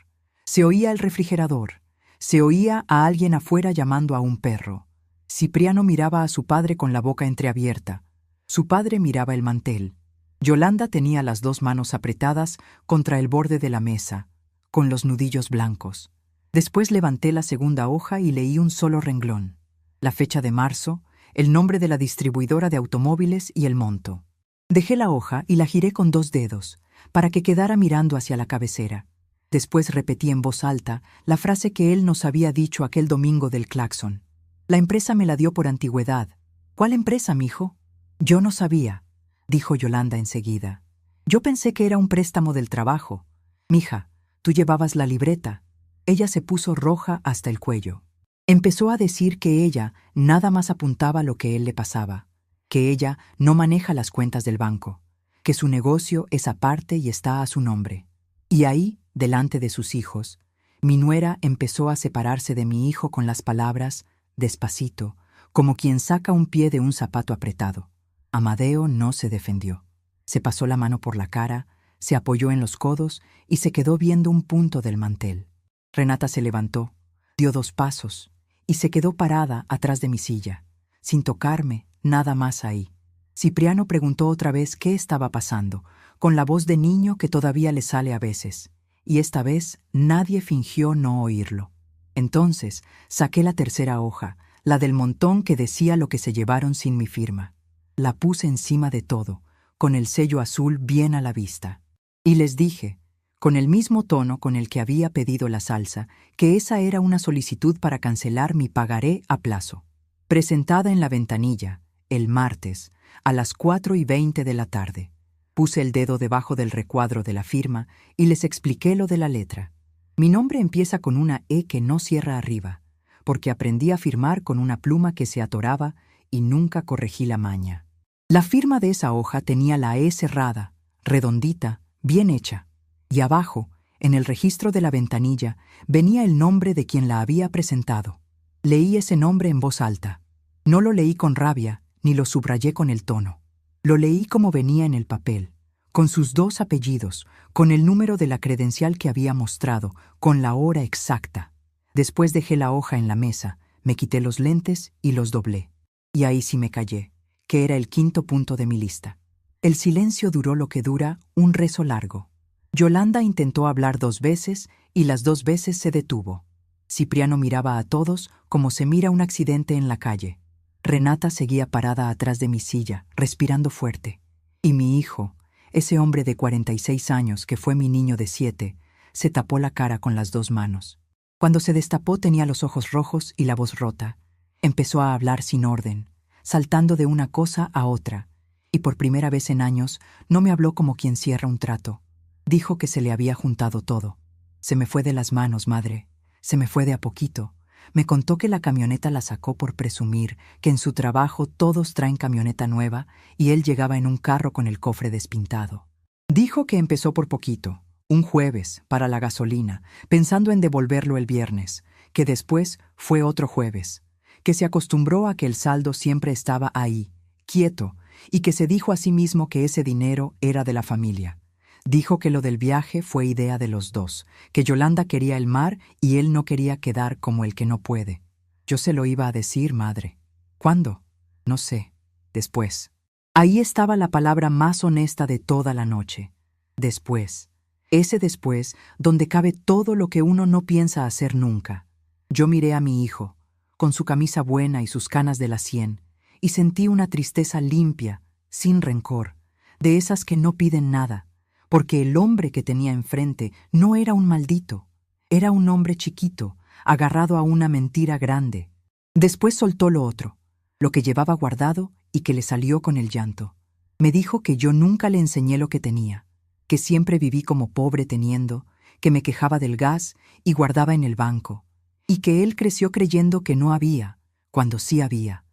se oía el refrigerador, se oía a alguien afuera llamando a un perro. Cipriano miraba a su padre con la boca entreabierta. Su padre miraba el mantel. Yolanda tenía las 2 manos apretadas contra el borde de la mesa, con los nudillos blancos. Después levanté la segunda hoja y leí un solo renglón. La fecha de marzo, el nombre de la distribuidora de automóviles y el monto. Dejé la hoja y la giré con 2 dedos, para que quedara mirando hacia la cabecera. Después repetí en voz alta la frase que él nos había dicho aquel domingo del claxon. La empresa me la dio por antigüedad. ¿Cuál empresa, mijo? Yo no sabía, dijo Yolanda enseguida. Yo pensé que era un préstamo del trabajo. Mija, tú llevabas la libreta. Ella se puso roja hasta el cuello. Empezó a decir que ella nada más apuntaba lo que él le pasaba, que ella no maneja las cuentas del banco, que su negocio es aparte y está a su nombre. Y ahí, delante de sus hijos, mi nuera empezó a separarse de mi hijo con las palabras, despacito, como quien saca un pie de un zapato apretado. Amadeo no se defendió. Se pasó la mano por la cara, se apoyó en los codos y se quedó viendo un punto del mantel. Renata se levantó, dio 2 pasos y se quedó parada atrás de mi silla, sin tocarme, nada más ahí. Cipriano preguntó otra vez qué estaba pasando, con la voz de niño que todavía le sale a veces, y esta vez nadie fingió no oírlo. Entonces saqué la tercera hoja, la del montón que decía lo que se llevaron sin mi firma. La puse encima de todo, con el sello azul bien a la vista. Y les dije, con el mismo tono con el que había pedido la salsa, que esa era una solicitud para cancelar mi pagaré a plazo. Presentada en la ventanilla, el martes, a las 4:20 de la tarde. Puse el dedo debajo del recuadro de la firma y les expliqué lo de la letra. Mi nombre empieza con una E que no cierra arriba, porque aprendí a firmar con una pluma que se atoraba y nunca corregí la maña. La firma de esa hoja tenía la E cerrada, redondita, bien hecha, y abajo, en el registro de la ventanilla, venía el nombre de quien la había presentado. Leí ese nombre en voz alta. No lo leí con rabia, ni lo subrayé con el tono. Lo leí como venía en el papel, con sus 2 apellidos, con el número de la credencial que había mostrado, con la hora exacta. Después dejé la hoja en la mesa, me quité los lentes y los doblé. Y ahí sí me callé, que era el 5.º punto de mi lista. El silencio duró lo que dura un rezo largo. Yolanda intentó hablar 2 veces y las 2 veces se detuvo. Cipriano miraba a todos como se mira un accidente en la calle. Renata seguía parada atrás de mi silla, respirando fuerte. Y mi hijo, ese hombre de 46 años que fue mi niño de 7, se tapó la cara con las 2 manos. Cuando se destapó tenía los ojos rojos y la voz rota. Empezó a hablar sin orden, saltando de una cosa a otra, y por primera vez en años no me habló como quien cierra un trato. Dijo que se le había juntado todo. Se me fue de las manos, madre. Se me fue de a poquito. Me contó que la camioneta la sacó por presumir, que en su trabajo todos traen camioneta nueva y él llegaba en un carro con el cofre despintado. Dijo que empezó por poquito, un jueves, para la gasolina, pensando en devolverlo el viernes, que después fue otro jueves, que se acostumbró a que el saldo siempre estaba ahí, quieto, y que se dijo a sí mismo que ese dinero era de la familia. Dijo que lo del viaje fue idea de los 2, que Yolanda quería el mar y él no quería quedar como el que no puede. Yo se lo iba a decir, madre. ¿Cuándo? No sé. Después. Ahí estaba la palabra más honesta de toda la noche. Después. Ese después donde cabe todo lo que uno no piensa hacer nunca. Yo miré a mi hijo, con su camisa buena y sus canas de la 100, y sentí una tristeza limpia, sin rencor, de esas que no piden nada. Porque el hombre que tenía enfrente no era un maldito, era un hombre chiquito, agarrado a una mentira grande. Después soltó lo otro, lo que llevaba guardado y que le salió con el llanto. Me dijo que yo nunca le enseñé lo que tenía, que siempre viví como pobre teniendo, que me quejaba del gas y guardaba en el banco, y que él creció creyendo que no había, cuando sí había.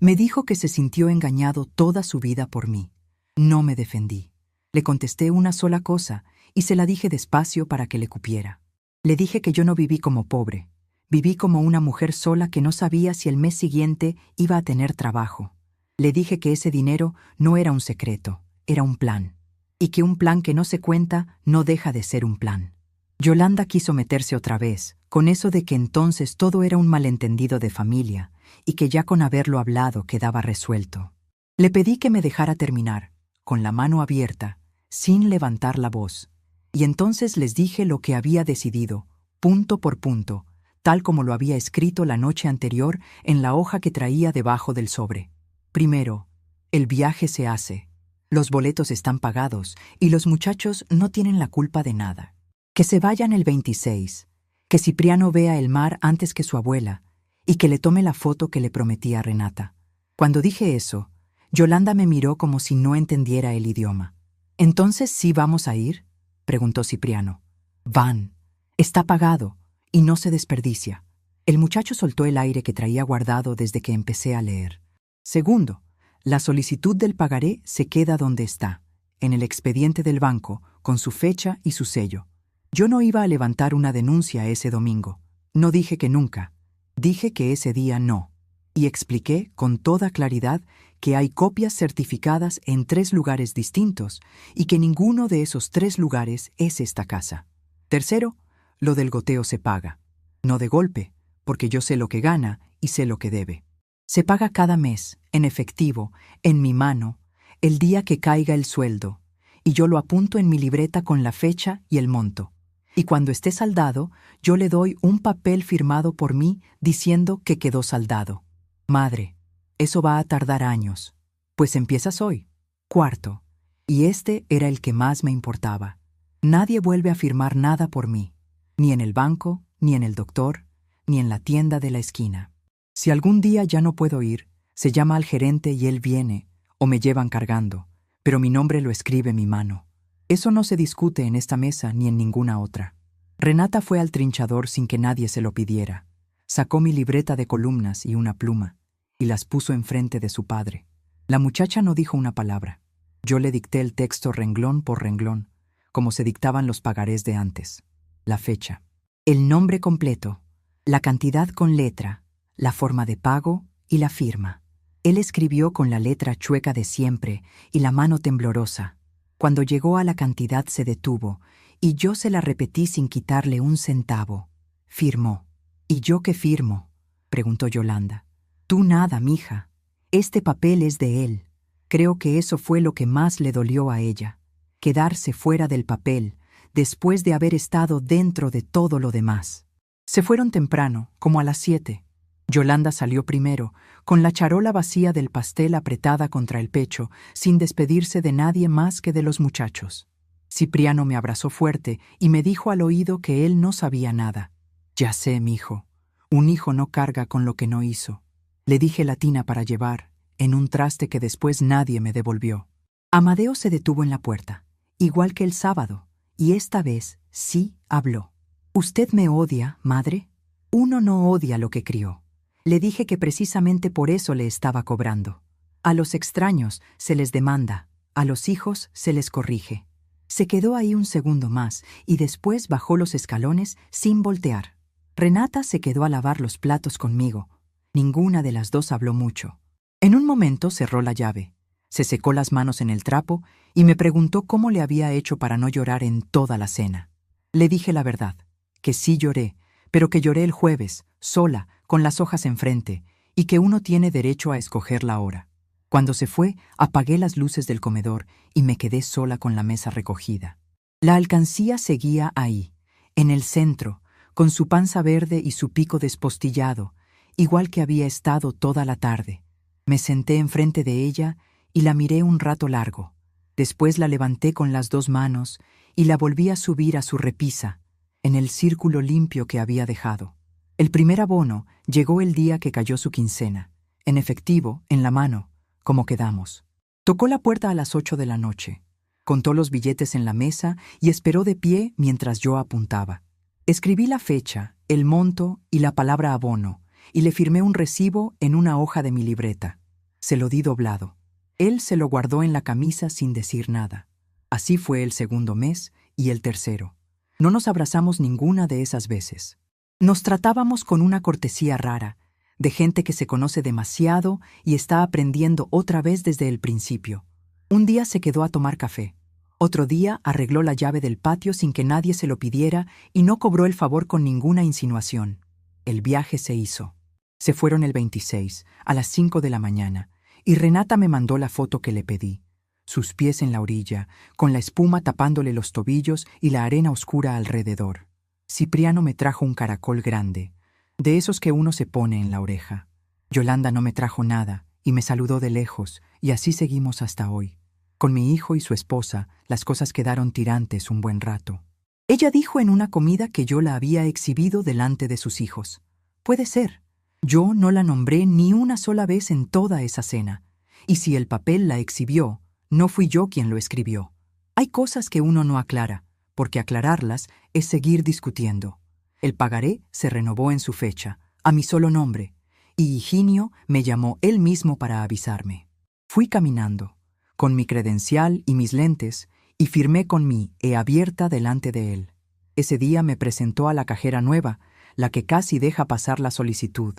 Me dijo que se sintió engañado toda su vida por mí. No me defendí. Le contesté una sola cosa y se la dije despacio para que le cupiera. Le dije que yo no viví como pobre. Viví como una mujer sola que no sabía si el mes siguiente iba a tener trabajo. Le dije que ese dinero no era un secreto, era un plan. Y que un plan que no se cuenta no deja de ser un plan. Yolanda quiso meterse otra vez, con eso de que entonces todo era un malentendido de familia y que ya con haberlo hablado quedaba resuelto. Le pedí que me dejara terminar, con la mano abierta, sin levantar la voz, y entonces les dije lo que había decidido, punto por punto, tal como lo había escrito la noche anterior en la hoja que traía debajo del sobre. Primero, el viaje se hace, los boletos están pagados y los muchachos no tienen la culpa de nada. Que se vayan el 26, que Cipriano vea el mar antes que su abuela y que le tome la foto que le prometí a Renata. Cuando dije eso, Yolanda me miró como si no entendiera el idioma. ¿Entonces sí vamos a ir?, preguntó Cipriano. Van. Está pagado y no se desperdicia. El muchacho soltó el aire que traía guardado desde que empecé a leer. Segundo, la solicitud del pagaré se queda donde está, en el expediente del banco, con su fecha y su sello. Yo no iba a levantar una denuncia ese domingo. No dije que nunca. Dije que ese día no. Y expliqué con toda claridad que hay copias certificadas en 3 lugares distintos y que ninguno de esos 3 lugares es esta casa. Tercero, lo del goteo se paga. No de golpe, porque yo sé lo que gana y sé lo que debe. Se paga cada mes, en efectivo, en mi mano, el día que caiga el sueldo, y yo lo apunto en mi libreta con la fecha y el monto. Y cuando esté saldado, yo le doy un papel firmado por mí diciendo que quedó saldado. Madre, eso va a tardar años, pues empiezas hoy. Cuarto, y este era el que más me importaba. Nadie vuelve a firmar nada por mí, ni en el banco, ni en el doctor, ni en la tienda de la esquina. Si algún día ya no puedo ir, se llama al gerente y él viene, o me llevan cargando, pero mi nombre lo escribe mi mano. Eso no se discute en esta mesa ni en ninguna otra. Renata fue al trinchador sin que nadie se lo pidiera. Sacó mi libreta de columnas y una pluma, y las puso enfrente de su padre. La muchacha no dijo una palabra. Yo le dicté el texto renglón por renglón, como se dictaban los pagarés de antes. La fecha, el nombre completo, la cantidad con letra, la forma de pago y la firma. Él escribió con la letra chueca de siempre y la mano temblorosa. Cuando llegó a la cantidad se detuvo, y yo se la repetí sin quitarle un centavo. Firmó. ¿Y yo qué firmo?, preguntó Yolanda. Tú nada, mija. Este papel es de él. Creo que eso fue lo que más le dolió a ella. Quedarse fuera del papel, después de haber estado dentro de todo lo demás. Se fueron temprano, como a las 7. Yolanda salió primero, con la charola vacía del pastel apretada contra el pecho, sin despedirse de nadie más que de los muchachos. Cipriano me abrazó fuerte y me dijo al oído que él no sabía nada. Ya sé, mijo. Un hijo no carga con lo que no hizo. Le dije la tina para llevar, en un traste que después nadie me devolvió. Amadeo se detuvo en la puerta, igual que el sábado, y esta vez sí habló. ¿Usted me odia, madre? Uno no odia lo que crió. Le dije que precisamente por eso le estaba cobrando. A los extraños se les demanda, a los hijos se les corrige. Se quedó ahí un segundo más y después bajó los escalones sin voltear. Renata se quedó a lavar los platos conmigo. Ninguna de las dos habló mucho. En un momento cerró la llave, se secó las manos en el trapo y me preguntó cómo le había hecho para no llorar en toda la cena. Le dije la verdad, que sí lloré, pero que lloré el jueves, sola, con las hojas enfrente, y que uno tiene derecho a escoger la hora. Cuando se fue, apagué las luces del comedor y me quedé sola con la mesa recogida. La alcancía seguía ahí, en el centro, con su panza verde y su pico despostillado, igual que había estado toda la tarde. Me senté enfrente de ella y la miré un rato largo. Después la levanté con las dos manos y la volví a subir a su repisa, en el círculo limpio que había dejado. El primer abono llegó el día que cayó su quincena, en efectivo, en la mano, como quedamos. Tocó la puerta a las 8 de la noche, contó los billetes en la mesa y esperó de pie mientras yo apuntaba. Escribí la fecha, el monto y la palabra abono, y le firmé un recibo en una hoja de mi libreta. Se lo di doblado. Él se lo guardó en la camisa sin decir nada. Así fue el segundo mes y el tercero. No nos abrazamos ninguna de esas veces. Nos tratábamos con una cortesía rara, de gente que se conoce demasiado y está aprendiendo otra vez desde el principio. Un día se quedó a tomar café. Otro día arregló la llave del patio sin que nadie se lo pidiera y no cobró el favor con ninguna insinuación. El viaje se hizo. Se fueron el 26, a las 5 de la mañana, y Renata me mandó la foto que le pedí. Sus pies en la orilla, con la espuma tapándole los tobillos y la arena oscura alrededor. Cipriano me trajo un caracol grande, de esos que uno se pone en la oreja. Yolanda no me trajo nada y me saludó de lejos, y así seguimos hasta hoy. Con mi hijo y su esposa, las cosas quedaron tirantes un buen rato. Ella dijo en una comida que yo la había exhibido delante de sus hijos. Puede ser. Yo no la nombré ni una sola vez en toda esa cena. Y si el papel la exhibió, no fui yo quien lo escribió. Hay cosas que uno no aclara, porque aclararlas es seguir discutiendo. El pagaré se renovó en su fecha, a mi solo nombre, y Higinio me llamó él mismo para avisarme. Fui caminando, con mi credencial y mis lentes, y firmé con mi E abierta delante de él. Ese día me presentó a la cajera nueva, la que casi deja pasar la solicitud,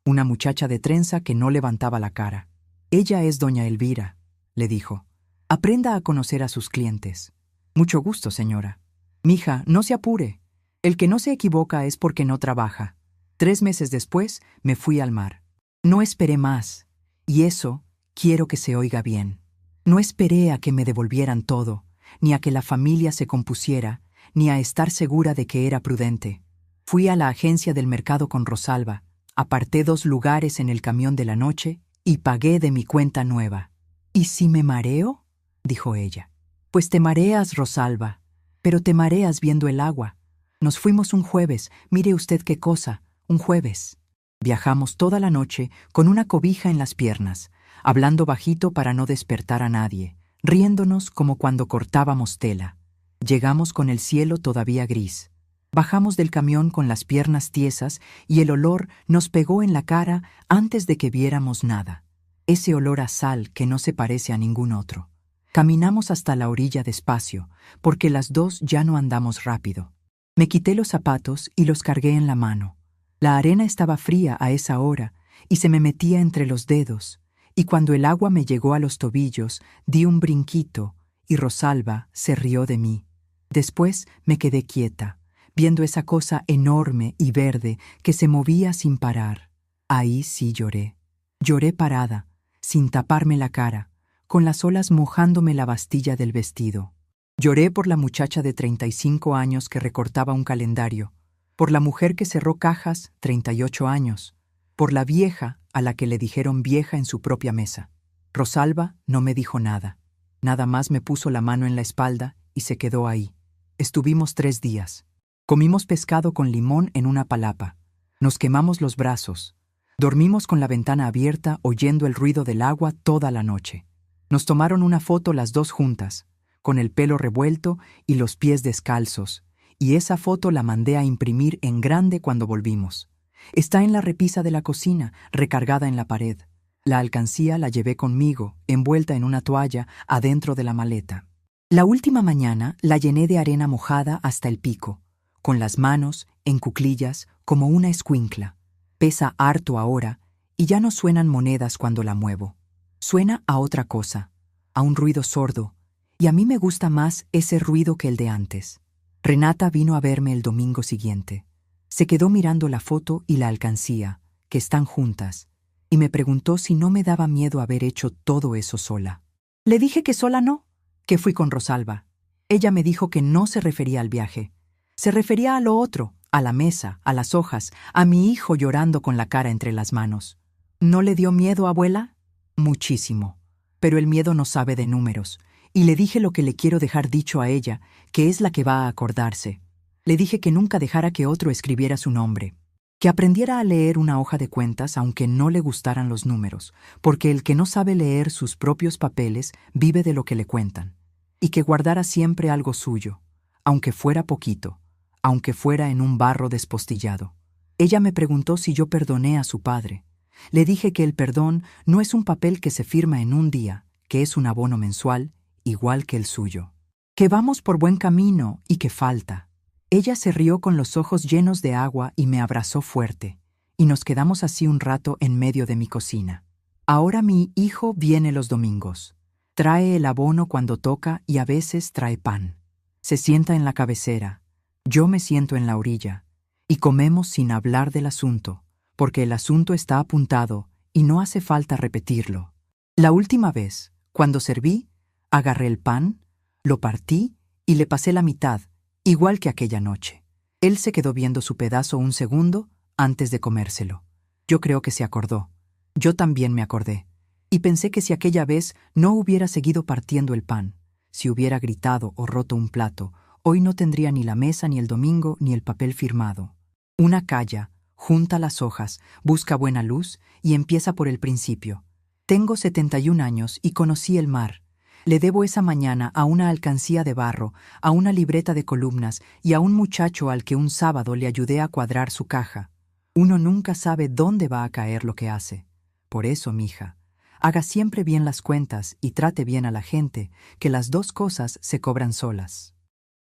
una muchacha de trenza que no levantaba la cara. Ella es doña Elvira, le dijo. Aprenda a conocer a sus clientes. Mucho gusto, señora. Mija, no se apure. El que no se equivoca es porque no trabaja. 3 meses después me fui al mar. No esperé más, y eso quiero que se oiga bien. No esperé a que me devolvieran todo, ni a que la familia se compusiera, ni a estar segura de que era prudente. Fui a la agencia del mercado con Rosalba, aparté 2 lugares en el camión de la noche y pagué de mi cuenta nueva. ¿Y si me mareo?, dijo ella. Pues te mareas, Rosalba, pero te mareas viendo el agua. Nos fuimos un jueves, mire usted qué cosa, un jueves. Viajamos toda la noche con una cobija en las piernas, hablando bajito para no despertar a nadie, riéndonos como cuando cortábamos tela. Llegamos con el cielo todavía gris. Bajamos del camión con las piernas tiesas y el olor nos pegó en la cara antes de que viéramos nada. Ese olor a sal que no se parece a ningún otro. Caminamos hasta la orilla despacio, porque las dos ya no andamos rápido. Me quité los zapatos y los cargué en la mano. La arena estaba fría a esa hora y se me metía entre los dedos, y cuando el agua me llegó a los tobillos, di un brinquito y Rosalba se rió de mí. Después me quedé quieta, viendo esa cosa enorme y verde que se movía sin parar. Ahí sí lloré. Lloré parada, sin taparme la cara, con las olas mojándome la bastilla del vestido. Lloré por la muchacha de 35 años que recortaba un calendario, por la mujer que cerró cajas, 38 años, por la vieja a la que le dijeron vieja en su propia mesa. Rosalba no me dijo nada. Nada más me puso la mano en la espalda y se quedó ahí. Estuvimos 3 días. Comimos pescado con limón en una palapa. Nos quemamos los brazos. Dormimos con la ventana abierta oyendo el ruido del agua toda la noche. Nos tomaron una foto las dos juntas, con el pelo revuelto y los pies descalzos, y esa foto la mandé a imprimir en grande cuando volvimos. Está en la repisa de la cocina, recargada en la pared. La alcancía la llevé conmigo, envuelta en una toalla, adentro de la maleta. La última mañana la llené de arena mojada hasta el pico, con las manos en cuclillas como una escuincla. Pesa harto ahora y ya no suenan monedas cuando la muevo. Suena a otra cosa, a un ruido sordo, y a mí me gusta más ese ruido que el de antes. Renata vino a verme el domingo siguiente. Se quedó mirando la foto y la alcancía, que están juntas, y me preguntó si no me daba miedo haber hecho todo eso sola. Le dije que sola no, que fui con Rosalba. Ella me dijo que no se refería al viaje. Se refería a lo otro, a la mesa, a las hojas, a mi hijo llorando con la cara entre las manos. ¿No le dio miedo, abuela? Muchísimo. Pero el miedo no sabe de números, y le dije lo que le quiero dejar dicho a ella, que es la que va a acordarse. Le dije que nunca dejara que otro escribiera su nombre, que aprendiera a leer una hoja de cuentas aunque no le gustaran los números, porque el que no sabe leer sus propios papeles vive de lo que le cuentan, y que guardara siempre algo suyo, aunque fuera poquito, aunque fuera en un barro despostillado. Ella me preguntó si yo perdoné a su padre. Le dije que el perdón no es un papel que se firma en un día, que es un abono mensual, igual que el suyo. Que vamos por buen camino y que falta. Ella se rió con los ojos llenos de agua y me abrazó fuerte, y nos quedamos así un rato en medio de mi cocina. Ahora mi hijo viene los domingos. Trae el abono cuando toca y a veces trae pan. Se sienta en la cabecera. Yo me siento en la orilla, y comemos sin hablar del asunto, porque el asunto está apuntado y no hace falta repetirlo. La última vez, cuando serví, agarré el pan, lo partí y le pasé la mitad, igual que aquella noche. Él se quedó viendo su pedazo un segundo antes de comérselo. Yo creo que se acordó. Yo también me acordé. Y pensé que si aquella vez no hubiera seguido partiendo el pan, si hubiera gritado o roto un plato, hoy no tendría ni la mesa, ni el domingo, ni el papel firmado. Una calla, junta las hojas, busca buena luz y empieza por el principio. Tengo 71 años y conocí el mar. Le debo esa mañana a una alcancía de barro, a una libreta de columnas y a un muchacho al que un sábado le ayudé a cuadrar su caja. Uno nunca sabe dónde va a caer lo que hace. Por eso, mija, haga siempre bien las cuentas y trate bien a la gente, que las dos cosas se cobran solas.